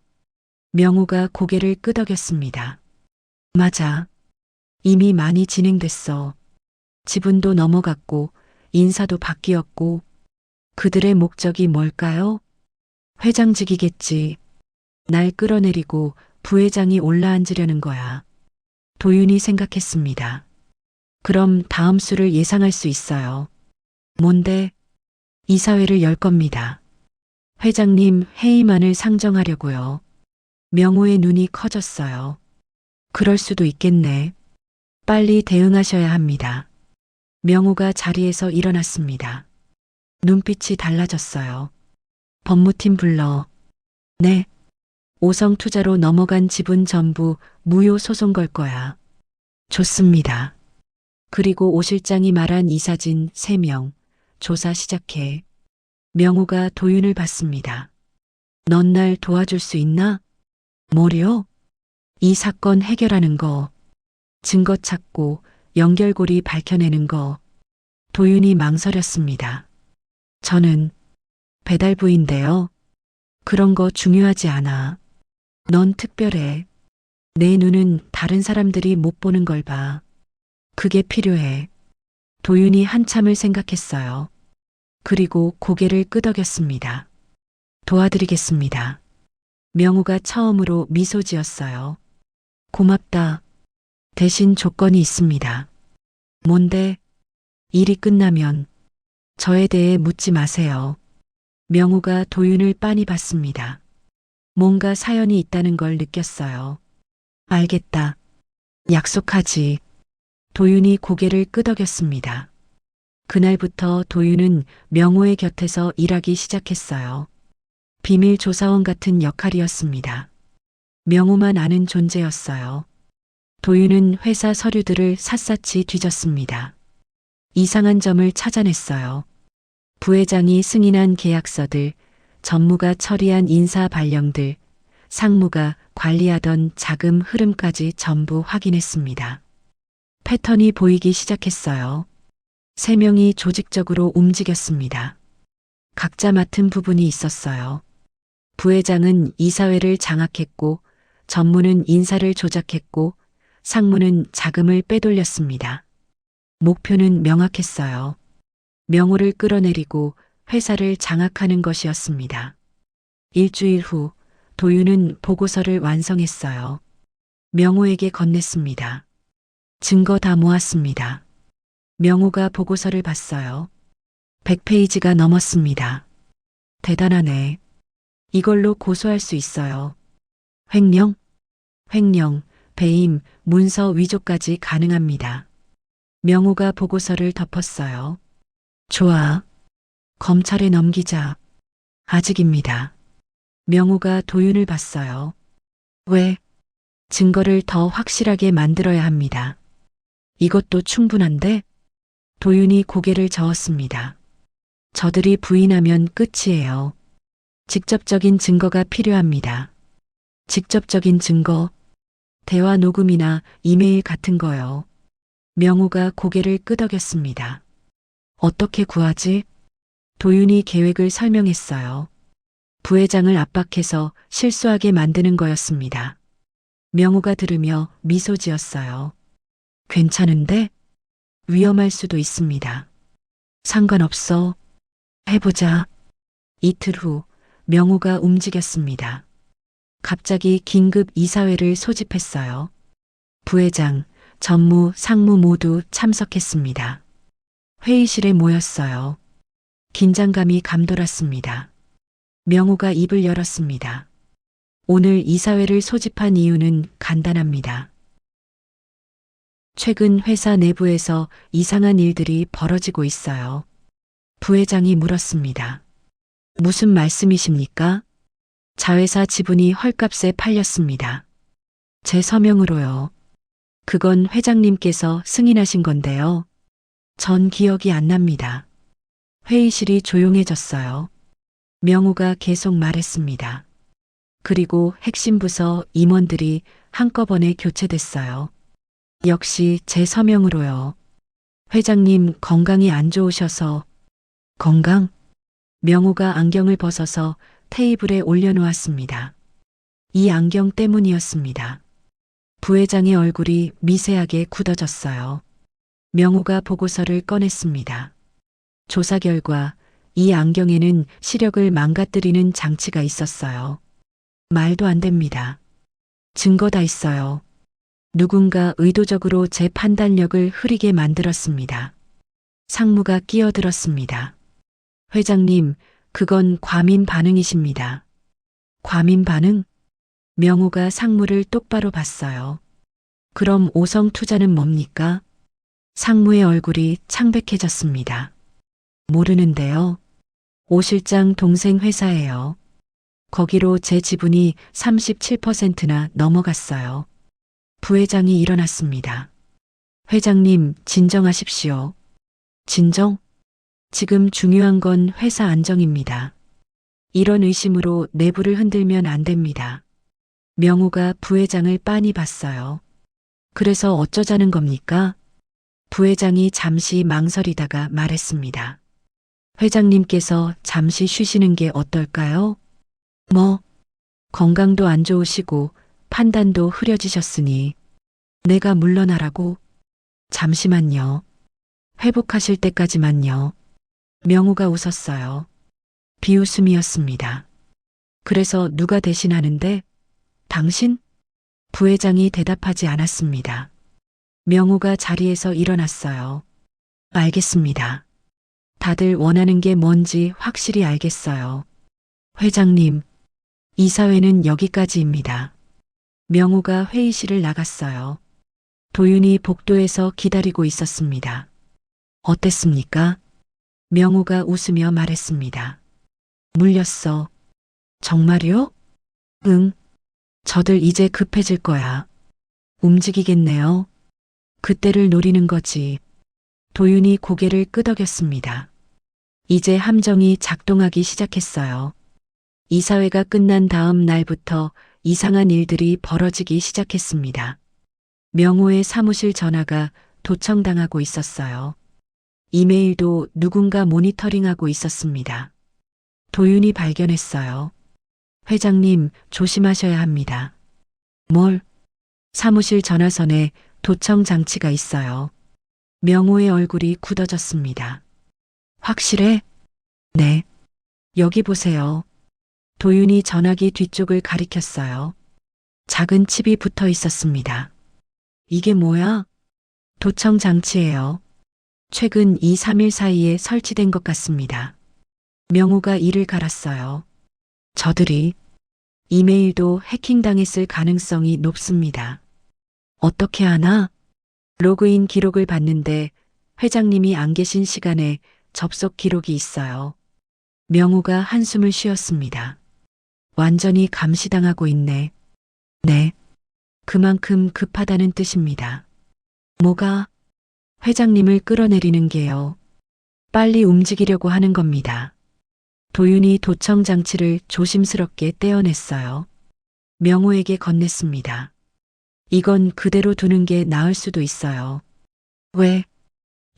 명호가 고개를 끄덕였습니다. 맞아. 이미 많이 진행됐어. 지분도 넘어갔고 인사도 바뀌었고. 그들의 목적이 뭘까요? 회장직이겠지. 날 끌어내리고 부회장이 올라앉으려는 거야. 도윤이 생각했습니다. 그럼 다음 수를 예상할 수 있어요. 뭔데? 이사회를 열 겁니다. 회장님 해임안을 상정하려고요. 명호의 눈이 커졌어요. 그럴 수도 있겠네. 빨리 대응하셔야 합니다. 명호가 자리에서 일어났습니다. 눈빛이 달라졌어요. 법무팀 불러. 네. 5성 투자로 넘어간 지분 전부 무효 소송 걸 거야. 좋습니다. 그리고 오 실장이 말한 이 사진 3명. 조사 시작해. 명호가 도윤을 봤습니다. 넌 날 도와줄 수 있나? 뭐려? 이 사건 해결하는 거. 증거 찾고 연결고리 밝혀내는 거. 도윤이 망설였습니다. 저는 배달부인데요. 그런 거 중요하지 않아. 넌 특별해. 내 눈은 다른 사람들이 못 보는 걸 봐. 그게 필요해. 도윤이 한참을 생각했어요. 그리고 고개를 끄덕였습니다. 도와드리겠습니다. 명호가 처음으로 미소 지었어요. 고맙다. 대신 조건이 있습니다. 뭔데? 일이 끝나면 저에 대해 묻지 마세요. 명호가 도윤을 빤히 봤습니다. 뭔가 사연이 있다는 걸 느꼈어요. 알겠다. 약속하지. 도윤이 고개를 끄덕였습니다. 그날부터 도윤은 명호의 곁에서 일하기 시작했어요. 비밀 조사원 같은 역할이었습니다. 명호만 아는 존재였어요. 도윤은 회사 서류들을 샅샅이 뒤졌습니다. 이상한 점을 찾아냈어요. 부회장이 승인한 계약서들, 전무가 처리한 인사 발령들, 상무가 관리하던 자금 흐름까지 전부 확인했습니다. 패턴이 보이기 시작했어요. 세 명이 조직적으로 움직였습니다. 각자 맡은 부분이 있었어요. 부회장은 이사회를 장악했고, 전무는 인사를 조작했고, 상무는 자금을 빼돌렸습니다. 목표는 명확했어요. 명호를 끌어내리고 회사를 장악하는 것이었습니다. 일주일 후 도윤은 보고서를 완성했어요. 명호에게 건넸습니다. 증거 다 모았습니다. 명호가 보고서를 봤어요. 100페이지가 넘었습니다. 대단하네. 이걸로 고소할 수 있어요. 횡령, 배임, 문서 위조까지 가능합니다. 명호가 보고서를 덮었어요. 좋아. 검찰에 넘기자. 아직입니다. 명호가 도윤을 봤어요. 왜? 증거를 더 확실하게 만들어야 합니다. 이것도 충분한데? 도윤이 고개를 저었습니다. 저들이 부인하면 끝이에요. 직접적인 증거가 필요합니다. 직접적인 증거, 대화 녹음이나 이메일 같은 거요. 명호가 고개를 끄덕였습니다. 어떻게 구하지? 도윤이 계획을 설명했어요. 부회장을 압박해서 실수하게 만드는 거였습니다. 명호가 들으며 미소 지었어요. 괜찮은데? 위험할 수도 있습니다. 상관없어. 해보자. 이틀 후 명호가 움직였습니다. 갑자기 긴급 이사회를 소집했어요. 부회장, 전무, 상무 모두 참석했습니다. 회의실에 모였어요. 긴장감이 감돌았습니다. 명호가 입을 열었습니다. 오늘 이사회를 소집한 이유는 간단합니다. 최근 회사 내부에서 이상한 일들이 벌어지고 있어요. 부회장이 물었습니다. 무슨 말씀이십니까? 자회사 지분이 헐값에 팔렸습니다. 제 서명으로요. 그건 회장님께서 승인하신 건데요. 전 기억이 안 납니다. 회의실이 조용해졌어요. 명호가 계속 말했습니다. 그리고 핵심 부서 임원들이 한꺼번에 교체됐어요. 역시 제 서명으로요. 회장님 건강이 안 좋으셔서. 건강? 명호가 안경을 벗어서 테이블에 올려놓았습니다. 이 안경 때문이었습니다. 부회장의 얼굴이 미세하게 굳어졌어요. 명호가 보고서를 꺼냈습니다. 조사 결과 이 안경에는 시력을 망가뜨리는 장치가 있었어요. 말도 안 됩니다. 증거 다 있어요. 누군가 의도적으로 제 판단력을 흐리게 만들었습니다. 상무가 끼어들었습니다. 회장님, 그건 과민 반응이십니다. 과민 반응? 명호가 상무를 똑바로 봤어요. 그럼 오성 투자는 뭡니까? 상무의 얼굴이 창백해졌습니다. 모르는데요. 오 실장 동생 회사예요. 거기로 제 지분이 37%나 넘어갔어요. 부회장이 일어났습니다. 회장님, 진정하십시오. 진정? 지금 중요한 건 회사 안정입니다. 이런 의심으로 내부를 흔들면 안 됩니다. 명호가 부회장을 빤히 봤어요. 그래서 어쩌자는 겁니까? 부회장이 잠시 망설이다가 말했습니다. 회장님께서 잠시 쉬시는 게 어떨까요? 건강도 안 좋으시고 판단도 흐려지셨으니 내가 물러나라고? 잠시만요. 회복하실 때까지만요. 명호가 웃었어요. 비웃음이었습니다. 그래서 누가 대신하는데? 당신? 부회장이 대답하지 않았습니다. 명호가 자리에서 일어났어요. 알겠습니다. 다들 원하는 게 뭔지 확실히 알겠어요. 회장님, 이사회는 여기까지입니다. 명호가 회의실을 나갔어요. 도윤이 복도에서 기다리고 있었습니다. 어땠습니까? 명호가 웃으며 말했습니다. 물렸어. 정말요? 응. 저들 이제 급해질 거야. 움직이겠네요. 그때를 노리는 거지. 도윤이 고개를 끄덕였습니다. 이제 함정이 작동하기 시작했어요. 이사회가 끝난 다음 날부터 이상한 일들이 벌어지기 시작했습니다. 명호의 사무실 전화가 도청당하고 있었어요. 이메일도 누군가 모니터링하고 있었습니다. 도윤이 발견했어요. 회장님, 조심하셔야 합니다. 뭘? 사무실 전화선에 도청 장치가 있어요. 명호의 얼굴이 굳어졌습니다. 확실해? 네. 여기 보세요. 도윤이 전화기 뒤쪽을 가리켰어요. 작은 칩이 붙어 있었습니다. 이게 뭐야? 도청 장치예요. 최근 2, 3일 사이에 설치된 것 같습니다. 명호가 이를 갈았어요. 저들이 이메일도 해킹당했을 가능성이 높습니다. 어떻게 하나? 로그인 기록을 봤는데 회장님이 안 계신 시간에 접속 기록이 있어요. 명호가 한숨을 쉬었습니다. 완전히 감시당하고 있네. 네. 그만큼 급하다는 뜻입니다. 뭐가? 회장님을 끌어내리는 게요. 빨리 움직이려고 하는 겁니다. 도윤이 도청 장치를 조심스럽게 떼어냈어요. 명호에게 건넸습니다. 이건 그대로 두는 게 나을 수도 있어요. 왜?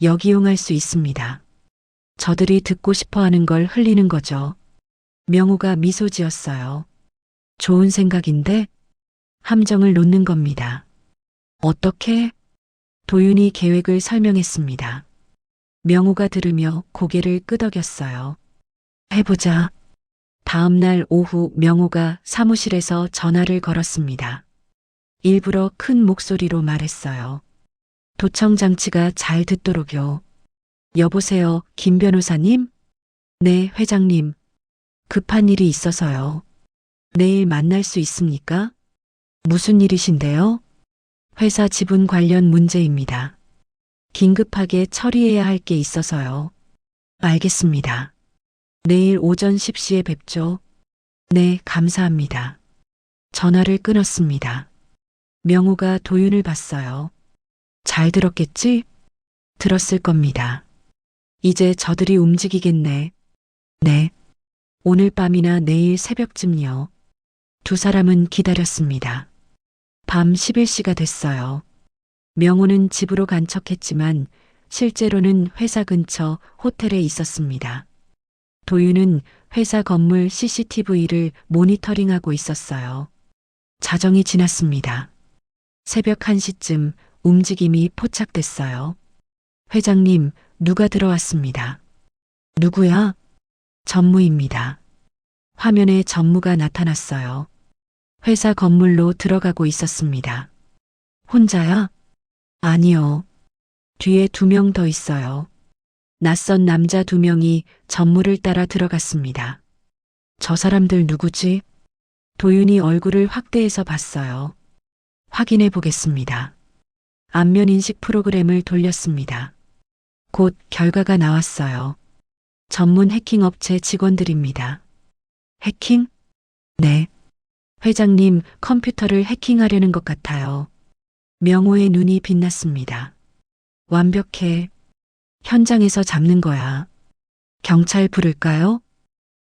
역이용할 수 있습니다. 저들이 듣고 싶어 하는 걸 흘리는 거죠. 명호가 미소 지었어요. 좋은 생각인데? 함정을 놓는 겁니다. 어떻게? 도윤이 계획을 설명했습니다. 명호가 들으며 고개를 끄덕였어요. 해보자. 다음 날 오후 명호가 사무실에서 전화를 걸었습니다. 일부러 큰 목소리로 말했어요. 도청 장치가 잘 듣도록요. 여보세요, 김 변호사님? 네, 회장님. 급한 일이 있어서요. 내일 만날 수 있습니까? 무슨 일이신데요? 회사 지분 관련 문제입니다. 긴급하게 처리해야 할 게 있어서요. 알겠습니다. 내일 오전 10시에 뵙죠. 네, 감사합니다. 전화를 끊었습니다. 명호가 도윤을 봤어요. 잘 들었겠지? 들었을 겁니다. 이제 저들이 움직이겠네. 네. 오늘 밤이나 내일 새벽쯤요. 두 사람은 기다렸습니다. 밤 11시가 됐어요. 명호는 집으로 간 척했지만 실제로는 회사 근처 호텔에 있었습니다. 도윤은 회사 건물 CCTV를 모니터링하고 있었어요. 자정이 지났습니다. 새벽 1시쯤 움직임이 포착됐어요. 회장님, 누가 들어왔습니다. 누구야? 전무입니다. 화면에 전무가 나타났어요. 회사 건물로 들어가고 있었습니다. 혼자야? 아니요. 뒤에 2명 더 있어요. 낯선 남자 2명이 전무를 따라 들어갔습니다. 저 사람들 누구지? 도윤이 얼굴을 확대해서 봤어요. 확인해 보겠습니다. 안면 인식 프로그램을 돌렸습니다. 곧 결과가 나왔어요. 전문 해킹 업체 직원들입니다. 해킹? 네. 회장님 컴퓨터를 해킹하려는 것 같아요. 명호의 눈이 빛났습니다. 완벽해. 현장에서 잡는 거야. 경찰 부를까요?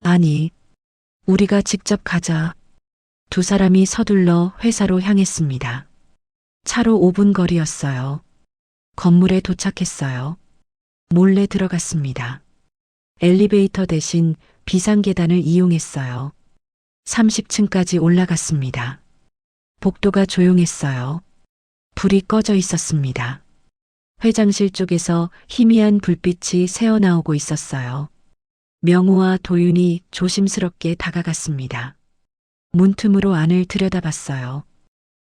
아니, 우리가 직접 가자. 두 사람이 서둘러 회사로 향했습니다. 차로 5분 거리였어요. 건물에 도착했어요. 몰래 들어갔습니다. 엘리베이터 대신 비상계단을 이용했어요. 30층까지 올라갔습니다. 복도가 조용했어요. 불이 꺼져 있었습니다. 회장실 쪽에서 희미한 불빛이 새어나오고 있었어요. 명호와 도윤이 조심스럽게 다가갔습니다. 문틈으로 안을 들여다봤어요.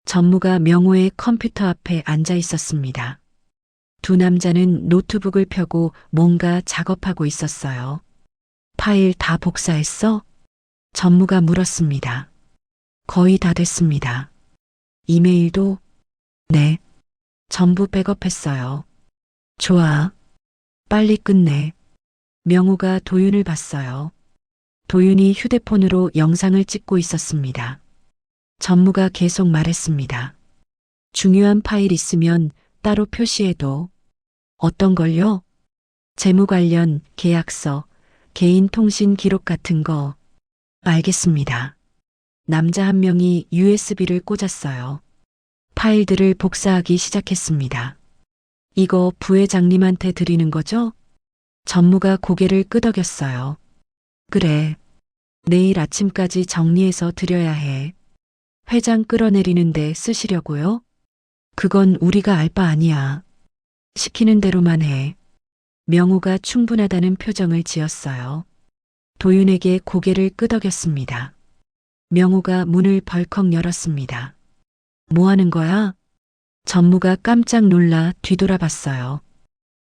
전무가 명호의 컴퓨터 앞에 앉아 있었습니다. 두 남자는 노트북을 펴고 뭔가 작업하고 있었어요. 파일 다 복사했어? 전무가 물었습니다. 거의 다 됐습니다. 이메일도? 네. 전부 백업했어요. 좋아. 빨리 끝내. 명호가 도윤을 봤어요. 도윤이 휴대폰으로 영상을 찍고 있었습니다. 전무가 계속 말했습니다. 중요한 파일 있으면 따로 표시해도. 어떤 걸요? 재무 관련 계약서, 개인 통신 기록 같은 거. 알겠습니다. 남자 한 명이 USB를 꽂았어요. 파일들을 복사하기 시작했습니다. 이거 부회장님한테 드리는 거죠? 전무가 고개를 끄덕였어요. 그래. 내일 아침까지 정리해서 드려야 해. 회장 끌어내리는데 쓰시려고요? 그건 우리가 알 바 아니야. 시키는 대로만 해. 명호가 충분하다는 표정을 지었어요. 도윤에게 고개를 끄덕였습니다. 명호가 문을 벌컥 열었습니다. 뭐 하는 거야? 전무가 깜짝 놀라 뒤돌아봤어요.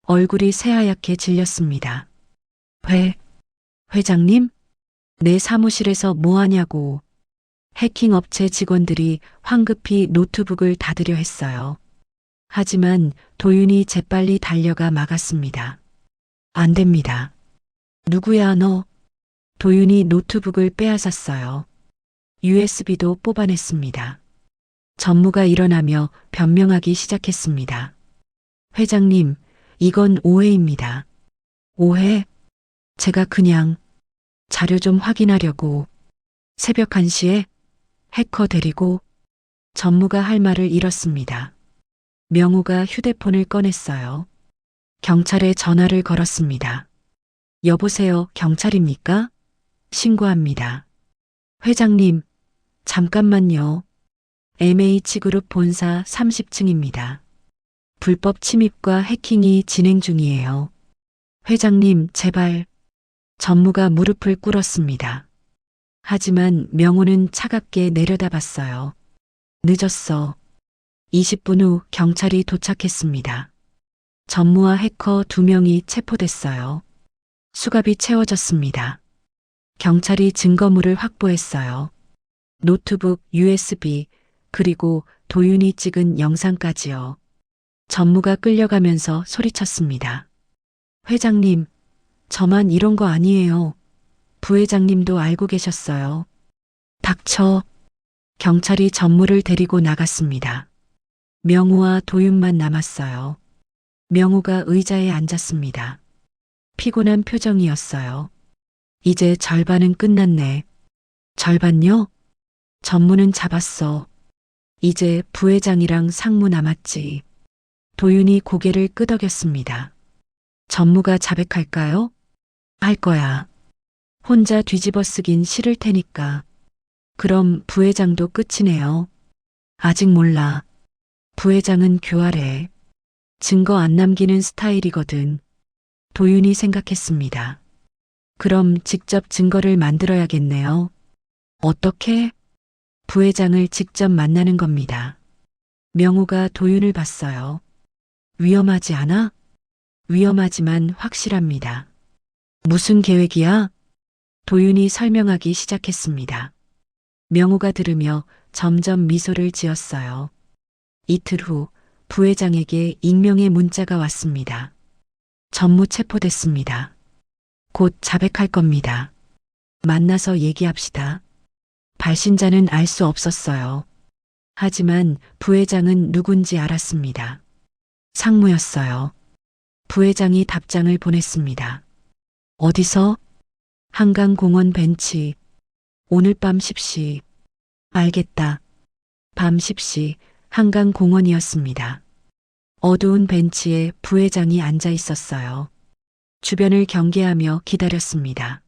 얼굴이 새하얗게 질렸습니다. 회장님? 내 사무실에서 뭐 하냐고. 해킹 업체 직원들이 황급히 노트북을 닫으려 했어요. 하지만 도윤이 재빨리 달려가 막았습니다. 안 됩니다. 누구야 너? 도윤이 노트북을 빼앗았어요. USB도 뽑아냈습니다. 전무가 일어나며 변명하기 시작했습니다. 회장님, 이건 오해입니다. 오해? 제가 그냥 자료 좀 확인하려고. 새벽 1시에 해커 데리고. 전무가 할 말을 잃었습니다. 명호가 휴대폰을 꺼냈어요. 경찰에 전화를 걸었습니다. 여보세요, 경찰입니까? 신고합니다. 회장님, 잠깐만요. MH그룹 본사 30층입니다. 불법 침입과 해킹이 진행 중이에요. 회장님, 제발. 전무가 무릎을 꿇었습니다. 하지만 명호는 차갑게 내려다봤어요. 늦었어. 20분 후 경찰이 도착했습니다. 전무와 해커 2명이 체포됐어요. 수갑이 채워졌습니다. 경찰이 증거물을 확보했어요. 노트북, USB, 그리고 도윤이 찍은 영상까지요. 전무가 끌려가면서 소리쳤습니다. 회장님, 저만 이런 거 아니에요. 부회장님도 알고 계셨어요. 닥쳐. 경찰이 전무를 데리고 나갔습니다. 명호와 도윤만 남았어요. 명호가 의자에 앉았습니다. 피곤한 표정이었어요. 이제 절반은 끝났네. 절반요? 전무는 잡았어. 이제 부회장이랑 상무 남았지. 도윤이 고개를 끄덕였습니다. 전무가 자백할까요? 할 거야. 혼자 뒤집어 쓰긴 싫을 테니까. 그럼 부회장도 끝이네요. 아직 몰라. 부회장은 교활해. 증거 안 남기는 스타일이거든. 도윤이 생각했습니다. 그럼 직접 증거를 만들어야겠네요. 어떻게? 부회장을 직접 만나는 겁니다. 명호가 도윤을 봤어요. 위험하지 않아? 위험하지만 확실합니다. 무슨 계획이야? 도윤이 설명하기 시작했습니다. 명호가 들으며 점점 미소를 지었어요. 이틀 후 부회장에게 익명의 문자가 왔습니다. 전무 체포됐습니다. 곧 자백할 겁니다. 만나서 얘기합시다. 발신자는 알 수 없었어요. 하지만 부회장은 누군지 알았습니다. 상무였어요. 부회장이 답장을 보냈습니다. 어디서? 한강공원 벤치. 오늘 밤 10시. 알겠다. 밤 10시 한강공원이었습니다. 어두운 벤치에 부회장이 앉아 있었어요. 주변을 경계하며 기다렸습니다.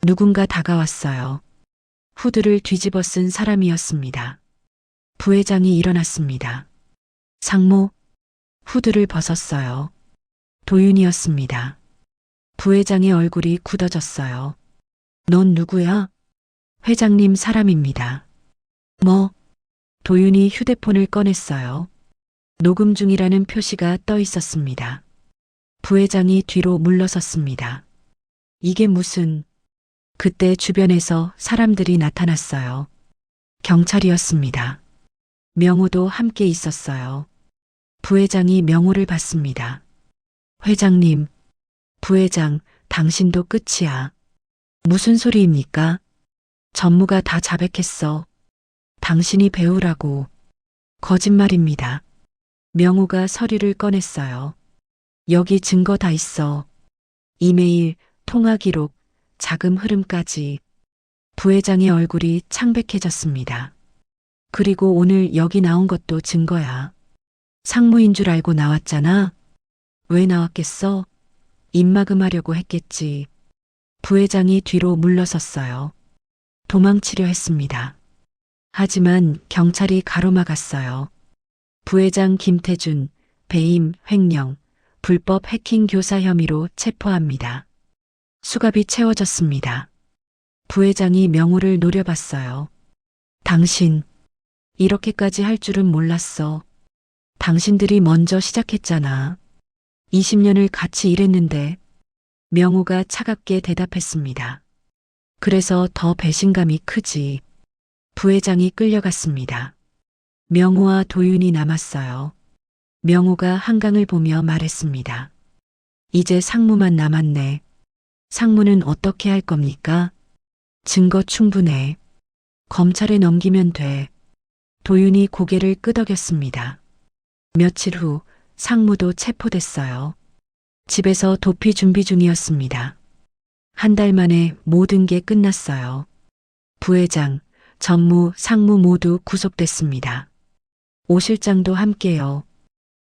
누군가 다가왔어요. 후드를 뒤집어 쓴 사람이었습니다. 부회장이 일어났습니다. 상무, 후드를 벗었어요. 도윤이었습니다. 부회장의 얼굴이 굳어졌어요. 넌 누구야? 회장님 사람입니다. 뭐? 도윤이 휴대폰을 꺼냈어요. 녹음 중이라는 표시가 떠 있었습니다. 부회장이 뒤로 물러섰습니다. 이게 무슨... 그때 주변에서 사람들이 나타났어요. 경찰이었습니다. 명호도 함께 있었어요. 부회장이 명호를 봤습니다. 회장님, 부회장, 당신도 끝이야. 무슨 소리입니까? 전무가 다 자백했어. 당신이 배우라고. 거짓말입니다. 명호가 서류를 꺼냈어요. 여기 증거 다 있어. 이메일, 통화 기록, 자금 흐름까지. 부회장의 얼굴이 창백해졌습니다. 그리고 오늘 여기 나온 것도 증거야. 상무인 줄 알고 나왔잖아. 왜 나왔겠어? 입막음하려고 했겠지. 부회장이 뒤로 물러섰어요. 도망치려 했습니다. 하지만 경찰이 가로막았어요. 부회장 김태준, 배임, 횡령, 불법 해킹 교사 혐의로 체포합니다. 수갑이 채워졌습니다. 부회장이 명호를 노려봤어요. 당신, 이렇게까지 할 줄은 몰랐어. 당신들이 먼저 시작했잖아. 20년을 같이 일했는데. 명호가 차갑게 대답했습니다. 그래서 더 배신감이 크지. 부회장이 끌려갔습니다. 명호와 도윤이 남았어요. 명호가 한강을 보며 말했습니다. 이제 상무만 남았네. 상무는 어떻게 할 겁니까? 증거 충분해. 검찰에 넘기면 돼. 도윤이 고개를 끄덕였습니다. 며칠 후 상무도 체포됐어요. 집에서 도피 준비 중이었습니다. 한 달 만에 모든 게 끝났어요. 부회장, 전무, 상무 모두 구속됐습니다. 오 실장도 함께요.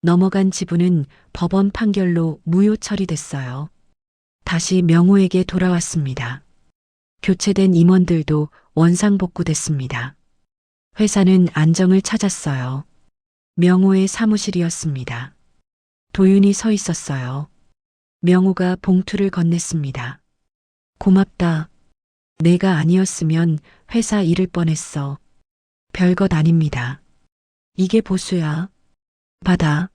넘어간 지분은 법원 판결로 무효 처리됐어요. 다시 명호에게 돌아왔습니다. 교체된 임원들도 원상복구됐습니다. 회사는 안정을 찾았어요. 명호의 사무실이었습니다. 도윤이 서 있었어요. 명호가 봉투를 건넸습니다. 고맙다. 내가 아니었으면 회사 잃을 뻔했어. 별것 아닙니다. 이게 보수야. 받아.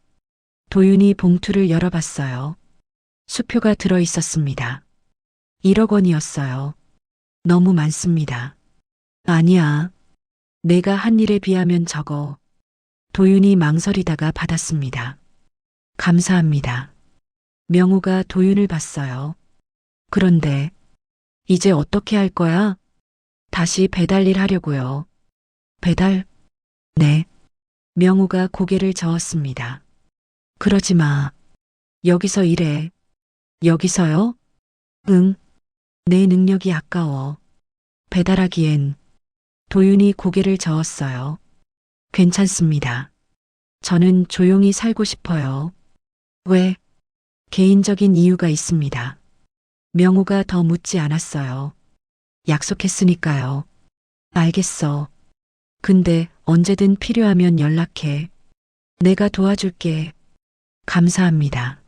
도윤이 봉투를 열어봤어요. 수표가 들어 있었습니다. 1억 원이었어요. 너무 많습니다. 아니야. 내가 한 일에 비하면 적어. 도윤이 망설이다가 받았습니다. 감사합니다. 명호가 도윤을 봤어요. 그런데 이제 어떻게 할 거야? 다시 배달일 하려고요. 배달? 네. 명호가 고개를 저었습니다. 그러지 마. 여기서 일해. 여기서요? 응. 내 능력이 아까워. 배달하기엔. 도윤이 고개를 저었어요. 괜찮습니다. 저는 조용히 살고 싶어요. 왜? 개인적인 이유가 있습니다. 명호가 더 묻지 않았어요. 약속했으니까요. 알겠어. 근데 언제든 필요하면 연락해. 내가 도와줄게. 감사합니다.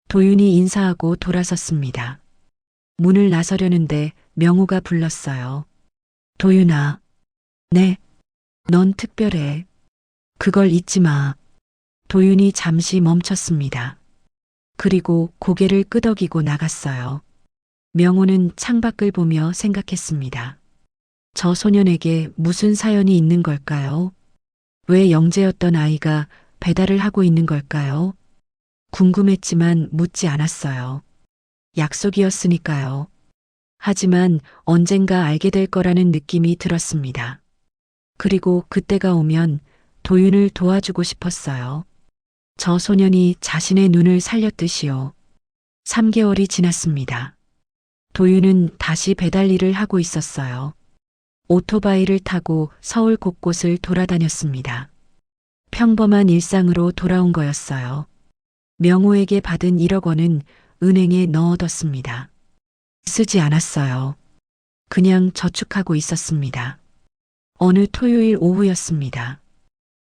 도윤이 인사하고 돌아섰습니다. 문을 나서려는데 명호가 불렀어요. 도윤아. 네. 넌 특별해. 그걸 잊지 마. 도윤이 잠시 멈췄습니다. 그리고 고개를 끄덕이고 나갔어요. 명호는 창밖을 보며 생각했습니다. 저 소년에게 무슨 사연이 있는 걸까요? 왜 영재였던 아이가 배달을 하고 있는 걸까요? 궁금했지만 묻지 않았어요. 약속이었으니까요. 하지만 언젠가 알게 될 거라는 느낌이 들었습니다. 그리고 그때가 오면 도윤을 도와주고 싶었어요. 저 소년이 자신의 눈을 살렸듯이요. 3개월이 지났습니다. 도윤은 다시 배달 일을 하고 있었어요. 오토바이를 타고 서울 곳곳을 돌아다녔습니다. 평범한 일상으로 돌아온 거였어요. 명호에게 받은 1억 원은 은행에 넣어뒀습니다. 쓰지 않았어요. 그냥 저축하고 있었습니다. 어느 토요일 오후였습니다.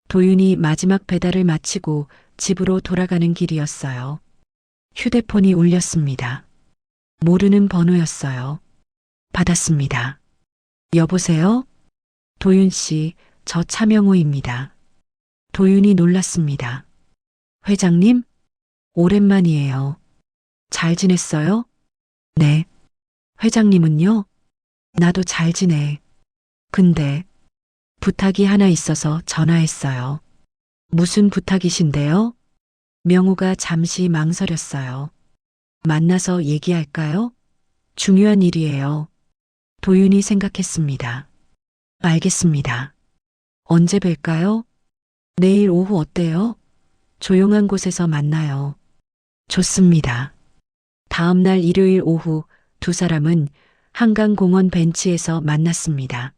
도윤이 마지막 배달을 마치고 집으로 돌아가는 길이었어요. 휴대폰이 울렸습니다. 모르는 번호였어요. 받았습니다. 여보세요? 도윤 씨, 저 차명호입니다. 도윤이 놀랐습니다. 회장님? 오랜만이에요. 잘 지냈어요? 네. 회장님은요? 나도 잘 지내. 근데 부탁이 하나 있어서 전화했어요. 무슨 부탁이신데요? 명호가 잠시 망설였어요. 만나서 얘기할까요? 중요한 일이에요. 도윤이 생각했습니다. 알겠습니다. 언제 뵐까요? 내일 오후 어때요? 조용한 곳에서 만나요. 좋습니다. 다음 날 일요일 오후 두 사람은 한강공원 벤치에서 만났습니다.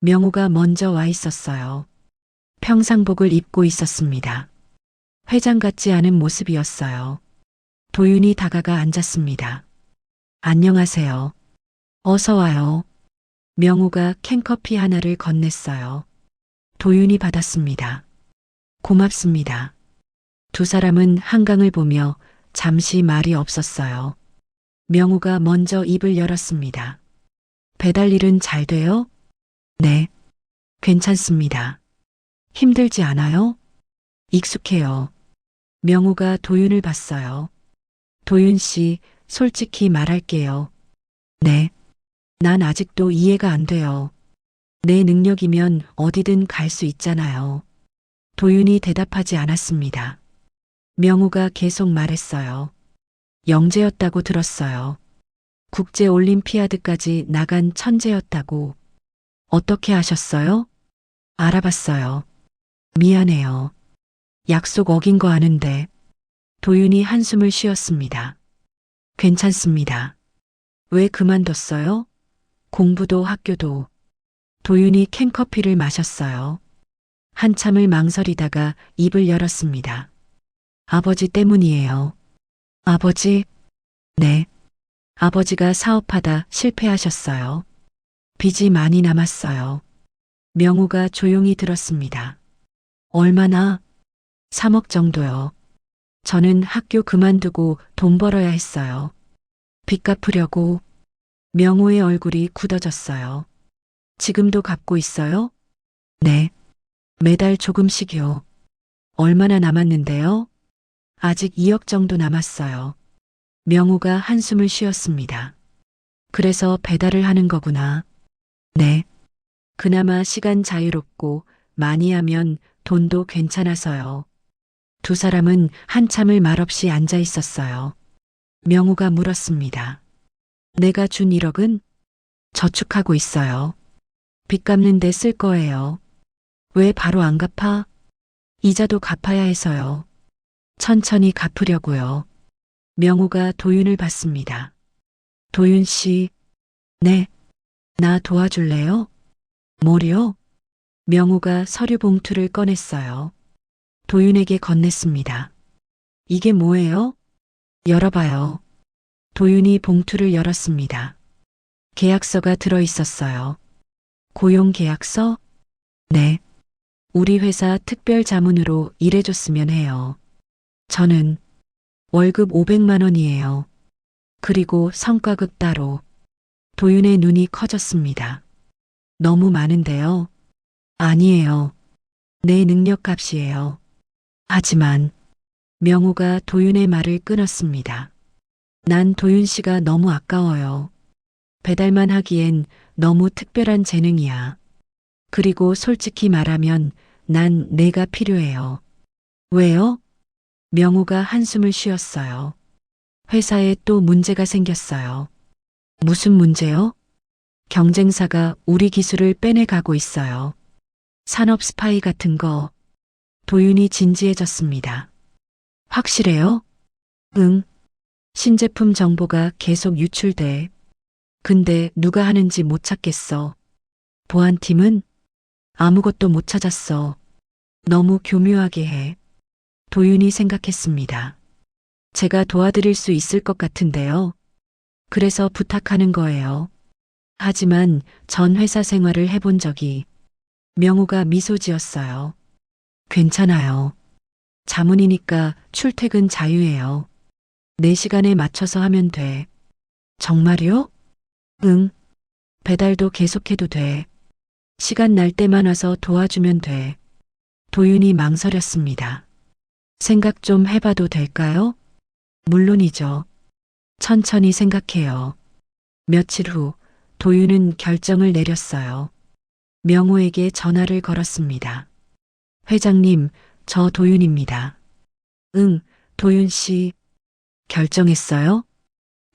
명호가 먼저 와 있었어요. 평상복을 입고 있었습니다. 회장 같지 않은 모습이었어요. 도윤이 다가가 앉았습니다. 안녕하세요. 어서 와요. 명호가 캔커피 하나를 건넸어요. 도윤이 받았습니다. 고맙습니다. 두 사람은 한강을 보며 잠시 말이 없었어요. 명호가 먼저 입을 열었습니다. 배달 일은 잘 돼요? 네. 괜찮습니다. 힘들지 않아요? 익숙해요. 명호가 도윤을 봤어요. 도윤 씨, 솔직히 말할게요. 네. 난 아직도 이해가 안 돼요. 내 능력이면 어디든 갈 수 있잖아요. 도윤이 대답하지 않았습니다. 명호가 계속 말했어요. 영재였다고 들었어요. 국제올림피아드까지 나간 천재였다고. 어떻게 아셨어요? 알아봤어요. 미안해요. 약속 어긴 거 아는데. 도윤이 한숨을 쉬었습니다. 괜찮습니다. 왜 그만뒀어요? 공부도 학교도. 도윤이 캔커피를 마셨어요. 한참을 망설이다가 입을 열었습니다. 아버지 때문이에요. 아버지? 네. 아버지가 사업하다 실패하셨어요. 빚이 많이 남았어요. 명호가 조용히 들었습니다. 얼마나? 3억 정도요. 저는 학교 그만두고 돈 벌어야 했어요. 빚 갚으려고. 명호의 얼굴이 굳어졌어요. 지금도 갚고 있어요? 네. 매달 조금씩요. 얼마나 남았는데요? 아직 2억 정도 남았어요. 명호가 한숨을 쉬었습니다. 그래서 배달을 하는 거구나. 네. 그나마 시간 자유롭고 많이 하면 돈도 괜찮아서요. 두 사람은 한참을 말없이 앉아 있었어요. 명호가 물었습니다. 내가 준 1억은 저축하고 있어요. 빚 갚는 데 쓸 거예요. 왜 바로 안 갚아? 이자도 갚아야 해서요. 천천히 갚으려고요. 명호가 도윤을 봤습니다. 도윤 씨, 네. 나 도와줄래요? 뭐요? 명호가 서류 봉투를 꺼냈어요. 도윤에게 건넸습니다. 이게 뭐예요? 열어봐요. 도윤이 봉투를 열었습니다. 계약서가 들어 있었어요. 고용 계약서? 네. 우리 회사 특별 자문으로 일해줬으면 해요. 저는 월급 500만 원이에요. 그리고 성과급 따로. 도윤의 눈이 커졌습니다. 너무 많은데요. 아니에요. 내 능력값이에요. 하지만 명호가 도윤의 말을 끊었습니다. 난 도윤 씨가 너무 아까워요. 배달만 하기엔 너무 특별한 재능이야. 그리고 솔직히 말하면 난 내가 필요해요. 왜요? 명호가 한숨을 쉬었어요. 회사에 또 문제가 생겼어요. 무슨 문제요? 경쟁사가 우리 기술을 빼내가고 있어요. 산업 스파이 같은 거. 도윤이 진지해졌습니다. 확실해요? 응. 신제품 정보가 계속 유출돼. 근데 누가 하는지 못 찾겠어. 보안팀은 아무것도 못 찾았어. 너무 교묘하게 해. 도윤이 생각했습니다. 제가 도와드릴 수 있을 것 같은데요. 그래서 부탁하는 거예요. 하지만 전 회사 생활을 해본 적이. 명호가 미소 지었어요. 괜찮아요. 자문이니까 출퇴근 자유예요. 4시간에 맞춰서 하면 돼. 정말요? 응. 배달도 계속해도 돼. 시간 날 때만 와서 도와주면 돼. 도윤이 망설였습니다. 생각 좀 해봐도 될까요? 물론이죠. 천천히 생각해요. 며칠 후 도윤은 결정을 내렸어요. 명호에게 전화를 걸었습니다. 회장님, 저 도윤입니다. 응, 도윤 씨. 결정했어요?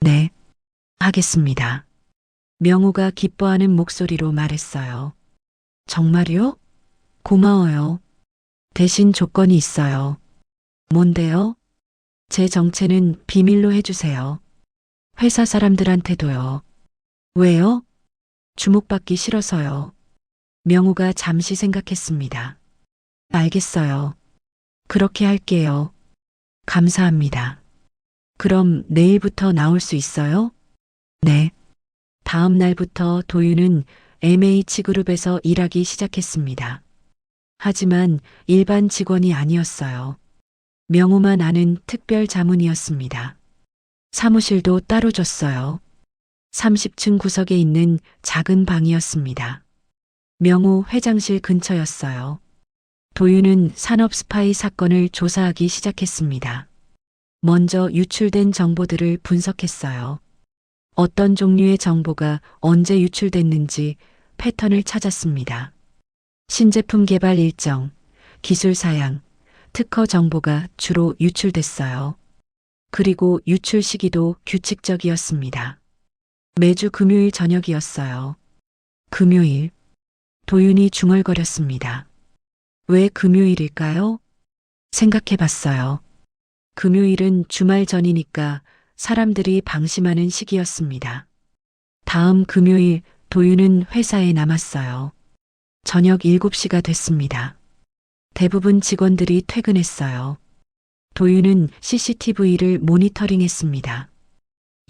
네. 하겠습니다. 명호가 기뻐하는 목소리로 말했어요. 정말요? 고마워요. 대신 조건이 있어요. 뭔데요? 제 정체는 비밀로 해주세요. 회사 사람들한테도요. 왜요? 주목받기 싫어서요. 명우가 잠시 생각했습니다. 알겠어요. 그렇게 할게요. 감사합니다. 그럼 내일부터 나올 수 있어요? 네. 다음 날부터 도윤은 MH그룹에서 일하기 시작했습니다. 하지만 일반 직원이 아니었어요. 명우만 아는 특별 자문이었습니다. 사무실도 따로 줬어요. 30층 구석에 있는 작은 방이었습니다. 명우 회장실 근처였어요. 도윤은 산업 스파이 사건을 조사하기 시작했습니다. 먼저 유출된 정보들을 분석했어요. 어떤 종류의 정보가 언제 유출됐는지 패턴을 찾았습니다. 신제품 개발 일정, 기술 사양, 특허 정보가 주로 유출됐어요. 그리고 유출 시기도 규칙적이었습니다. 매주 금요일 저녁이었어요. 금요일, 도윤이 중얼거렸습니다. 왜 금요일일까요? 생각해 봤어요. 금요일은 주말 전이니까 사람들이 방심하는 시기였습니다. 다음 금요일 도윤은 회사에 남았어요. 저녁 7시가 됐습니다. 대부분 직원들이 퇴근했어요. 도윤은 CCTV를 모니터링했습니다.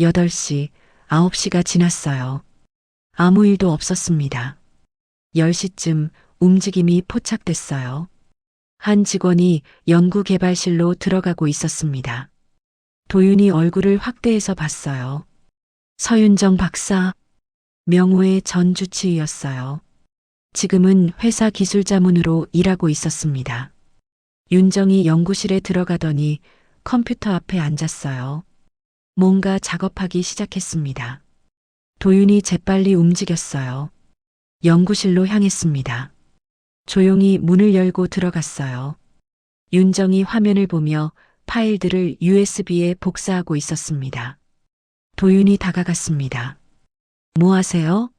8시, 9시가 지났어요. 아무 일도 없었습니다. 10시쯤 움직임이 포착됐어요. 한 직원이 연구개발실로 들어가고 있었습니다. 도윤이 얼굴을 확대해서 봤어요. 서윤정 박사, 명호의 전 주치의였어요. 지금은 회사 기술자문으로 일하고 있었습니다. 윤정이 연구실에 들어가더니 컴퓨터 앞에 앉았어요. 뭔가 작업하기 시작했습니다. 도윤이 재빨리 움직였어요. 연구실로 향했습니다. 조용히 문을 열고 들어갔어요. 윤정이 화면을 보며 파일들을 USB에 복사하고 있었습니다. 도윤이 다가갔습니다. 뭐 하세요?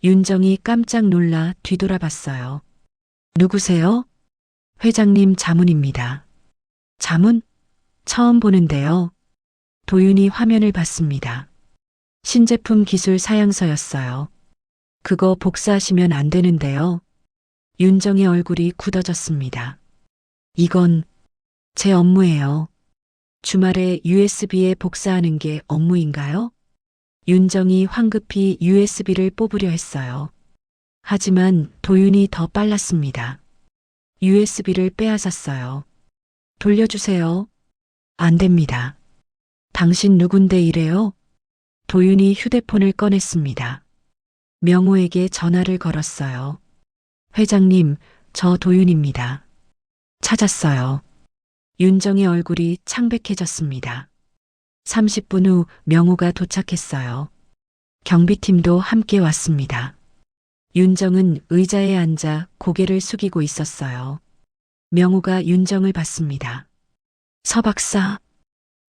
윤정이 깜짝 놀라 뒤돌아봤어요. 누구세요? 회장님 자문입니다. 자문? 처음 보는데요. 도윤이 화면을 봤습니다. 신제품 기술 사양서였어요. 그거 복사하시면 안 되는데요. 윤정의 얼굴이 굳어졌습니다. 이건 제 업무예요. 주말에 USB에 복사하는 게 업무인가요? 윤정이 황급히 USB를 뽑으려 했어요. 하지만 도윤이 더 빨랐습니다. USB를 빼앗았어요. 돌려주세요. 안 됩니다. 당신 누군데 이래요? 도윤이 휴대폰을 꺼냈습니다. 명호에게 전화를 걸었어요. 회장님, 저 도윤입니다. 찾았어요. 윤정의 얼굴이 창백해졌습니다. 30분 후 명호가 도착했어요. 경비팀도 함께 왔습니다. 윤정은 의자에 앉아 고개를 숙이고 있었어요. 명호가 윤정을 봤습니다. 서 박사,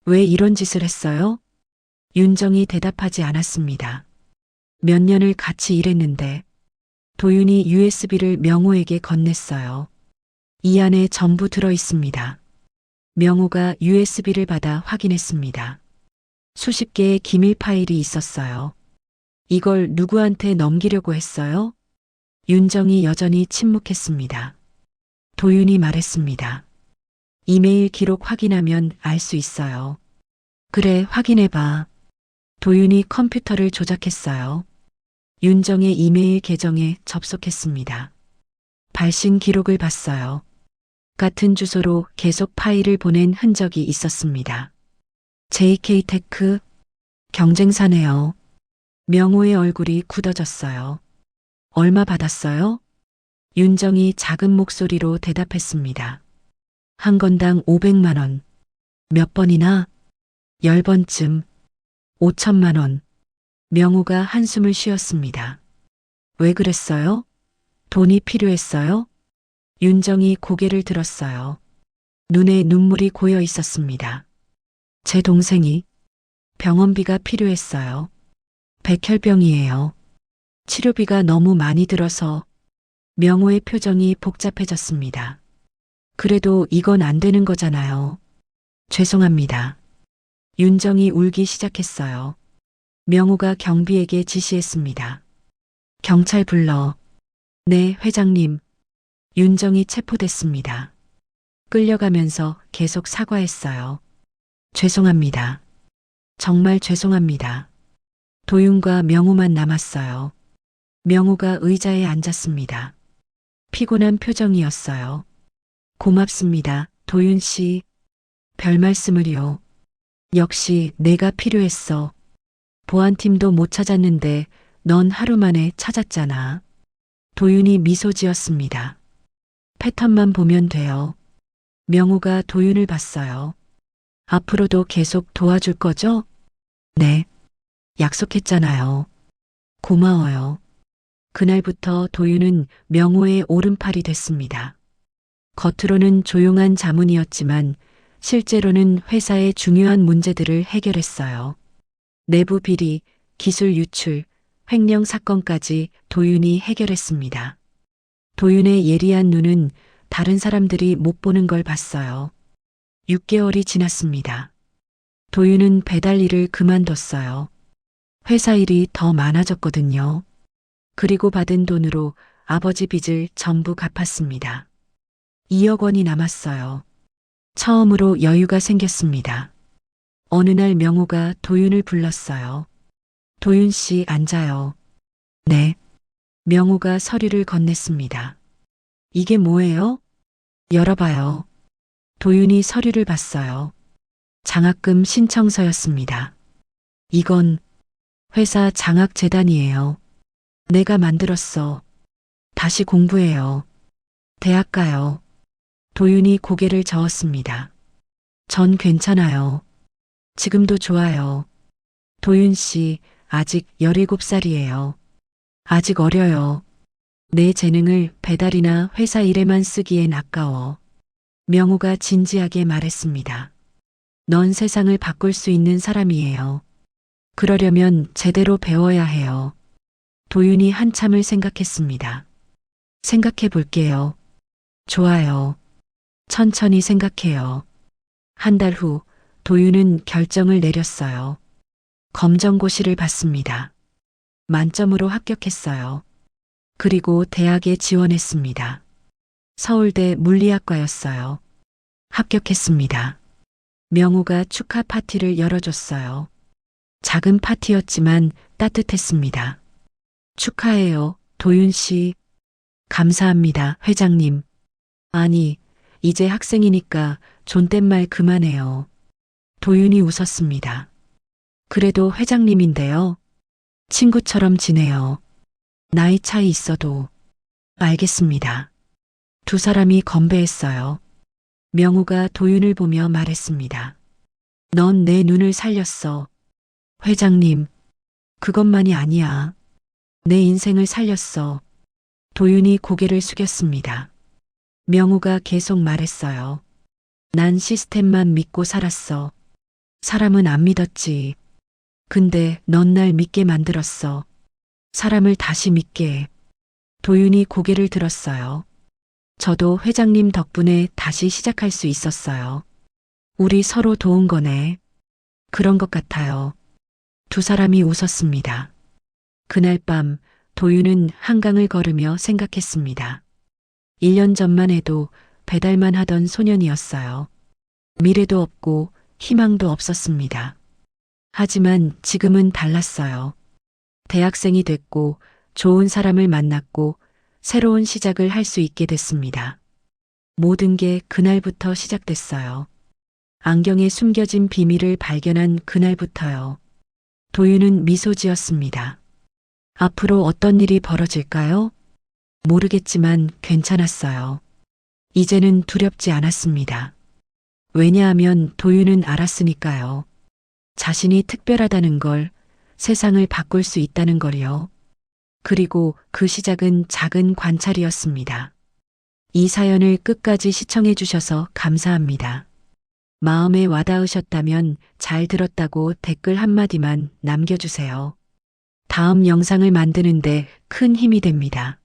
왜 이런 짓을 했어요? 윤정이 대답하지 않았습니다. 몇 년을 같이 일했는데 도윤이 USB를 명호에게 건넸어요. 이 안에 전부 들어 있습니다. 명호가 USB를 받아 확인했습니다. 수십 개의 기밀 파일이 있었어요. 이걸 누구한테 넘기려고 했어요? 윤정이 여전히 침묵했습니다. 도윤이 말했습니다. 이메일 기록 확인하면 알 수 있어요. 그래, 확인해봐. 도윤이 컴퓨터를 조작했어요. 윤정의 이메일 계정에 접속했습니다. 발신 기록을 봤어요. 같은 주소로 계속 파일을 보낸 흔적이 있었습니다. JK테크 경쟁사네요. 명호의 얼굴이 굳어졌어요. 얼마 받았어요? 윤정이 작은 목소리로 대답했습니다. 한 건당 500만 원. 몇 번이나? 10번쯤. 5천만 원. 명호가 한숨을 쉬었습니다. 왜 그랬어요? 돈이 필요했어요? 윤정이 고개를 들었어요. 눈에 눈물이 고여 있었습니다. 제 동생이 병원비가 필요했어요. 백혈병이에요. 치료비가 너무 많이 들어서. 명호의 표정이 복잡해졌습니다. 그래도 이건 안 되는 거잖아요. 죄송합니다. 윤정이 울기 시작했어요. 명호가 경비에게 지시했습니다. 경찰 불러. 네, 회장님. 윤정이 체포됐습니다. 끌려가면서 계속 사과했어요. 죄송합니다. 정말 죄송합니다. 도윤과 명호만 남았어요. 명호가 의자에 앉았습니다. 피곤한 표정이었어요. 고맙습니다, 도윤 씨. 별 말씀을요. 역시 내가 필요했어. 보안팀도 못 찾았는데 넌 하루 만에 찾았잖아. 도윤이 미소 지었습니다. 패턴만 보면 돼요. 명호가 도윤을 봤어요. 앞으로도 계속 도와줄 거죠? 네. 약속했잖아요. 고마워요. 그날부터 도윤은 명호의 오른팔이 됐습니다. 겉으로는 조용한 자문이었지만 실제로는 회사의 중요한 문제들을 해결했어요. 내부 비리, 기술 유출, 횡령 사건까지 도윤이 해결했습니다. 도윤의 예리한 눈은 다른 사람들이 못 보는 걸 봤어요. 6개월이 지났습니다. 도윤은 배달 일을 그만뒀어요. 회사 일이 더 많아졌거든요. 그리고 받은 돈으로 아버지 빚을 전부 갚았습니다. 2억 원이 남았어요. 처음으로 여유가 생겼습니다. 어느 날 명호가 도윤을 불렀어요. 도윤 씨 앉아요. 네. 명호가 서류를 건넸습니다. 이게 뭐예요? 열어봐요. 도윤이 서류를 봤어요. 장학금 신청서였습니다. 이건 회사 장학재단이에요. 내가 만들었어. 다시 공부해요. 대학 가요. 도윤이 고개를 저었습니다. 전 괜찮아요. 지금도 좋아요. 도윤 씨, 아직 17살이에요. 아직 어려요. 내 재능을 배달이나 회사 일에만 쓰기엔 아까워. 명호가 진지하게 말했습니다. 넌 세상을 바꿀 수 있는 사람이에요. 그러려면 제대로 배워야 해요. 도윤이 한참을 생각했습니다. 생각해 볼게요. 좋아요. 천천히 생각해요. 한 달 후 도윤은 결정을 내렸어요. 검정고시를 봤습니다. 만점으로 합격했어요. 그리고 대학에 지원했습니다. 서울대 물리학과였어요. 합격했습니다. 명호가 축하 파티를 열어줬어요. 작은 파티였지만 따뜻했습니다. 축하해요, 도윤 씨. 감사합니다, 회장님. 아니, 이제 학생이니까 존댓말 그만해요. 도윤이 웃었습니다. 그래도 회장님인데요. 친구처럼 지내요. 나이 차이 있어도. 알겠습니다. 두 사람이 건배했어요. 명호가 도윤을 보며 말했습니다. 넌 내 눈을 살렸어. 회장님, 그것만이 아니야. 내 인생을 살렸어. 도윤이 고개를 숙였습니다. 명호가 계속 말했어요. 난 시스템만 믿고 살았어. 사람은 안 믿었지. 근데 넌 날 믿게 만들었어. 사람을 다시 믿게. 도윤이 고개를 들었어요. 저도 회장님 덕분에 다시 시작할 수 있었어요. 우리 서로 도운 거네. 그런 것 같아요. 두 사람이 웃었습니다. 그날 밤 도윤은 한강을 걸으며 생각했습니다. 1년 전만 해도 배달만 하던 소년이었어요. 미래도 없고 희망도 없었습니다. 하지만 지금은 달랐어요. 대학생이 됐고 좋은 사람을 만났고 새로운 시작을 할 수 있게 됐습니다. 모든 게 그날부터 시작됐어요. 안경에 숨겨진 비밀을 발견한 그날부터요. 도윤은 미소 지었습니다. 앞으로 어떤 일이 벌어질까요? 모르겠지만 괜찮았어요. 이제는 두렵지 않았습니다. 왜냐하면 도윤은 알았으니까요. 자신이 특별하다는 걸, 세상을 바꿀 수 있다는 걸요. 그리고 그 시작은 작은 관찰이었습니다. 이 사연을 끝까지 시청해 주셔서 감사합니다. 마음에 와닿으셨다면 잘 들었다고 댓글 한마디만 남겨주세요. 다음 영상을 만드는데 큰 힘이 됩니다.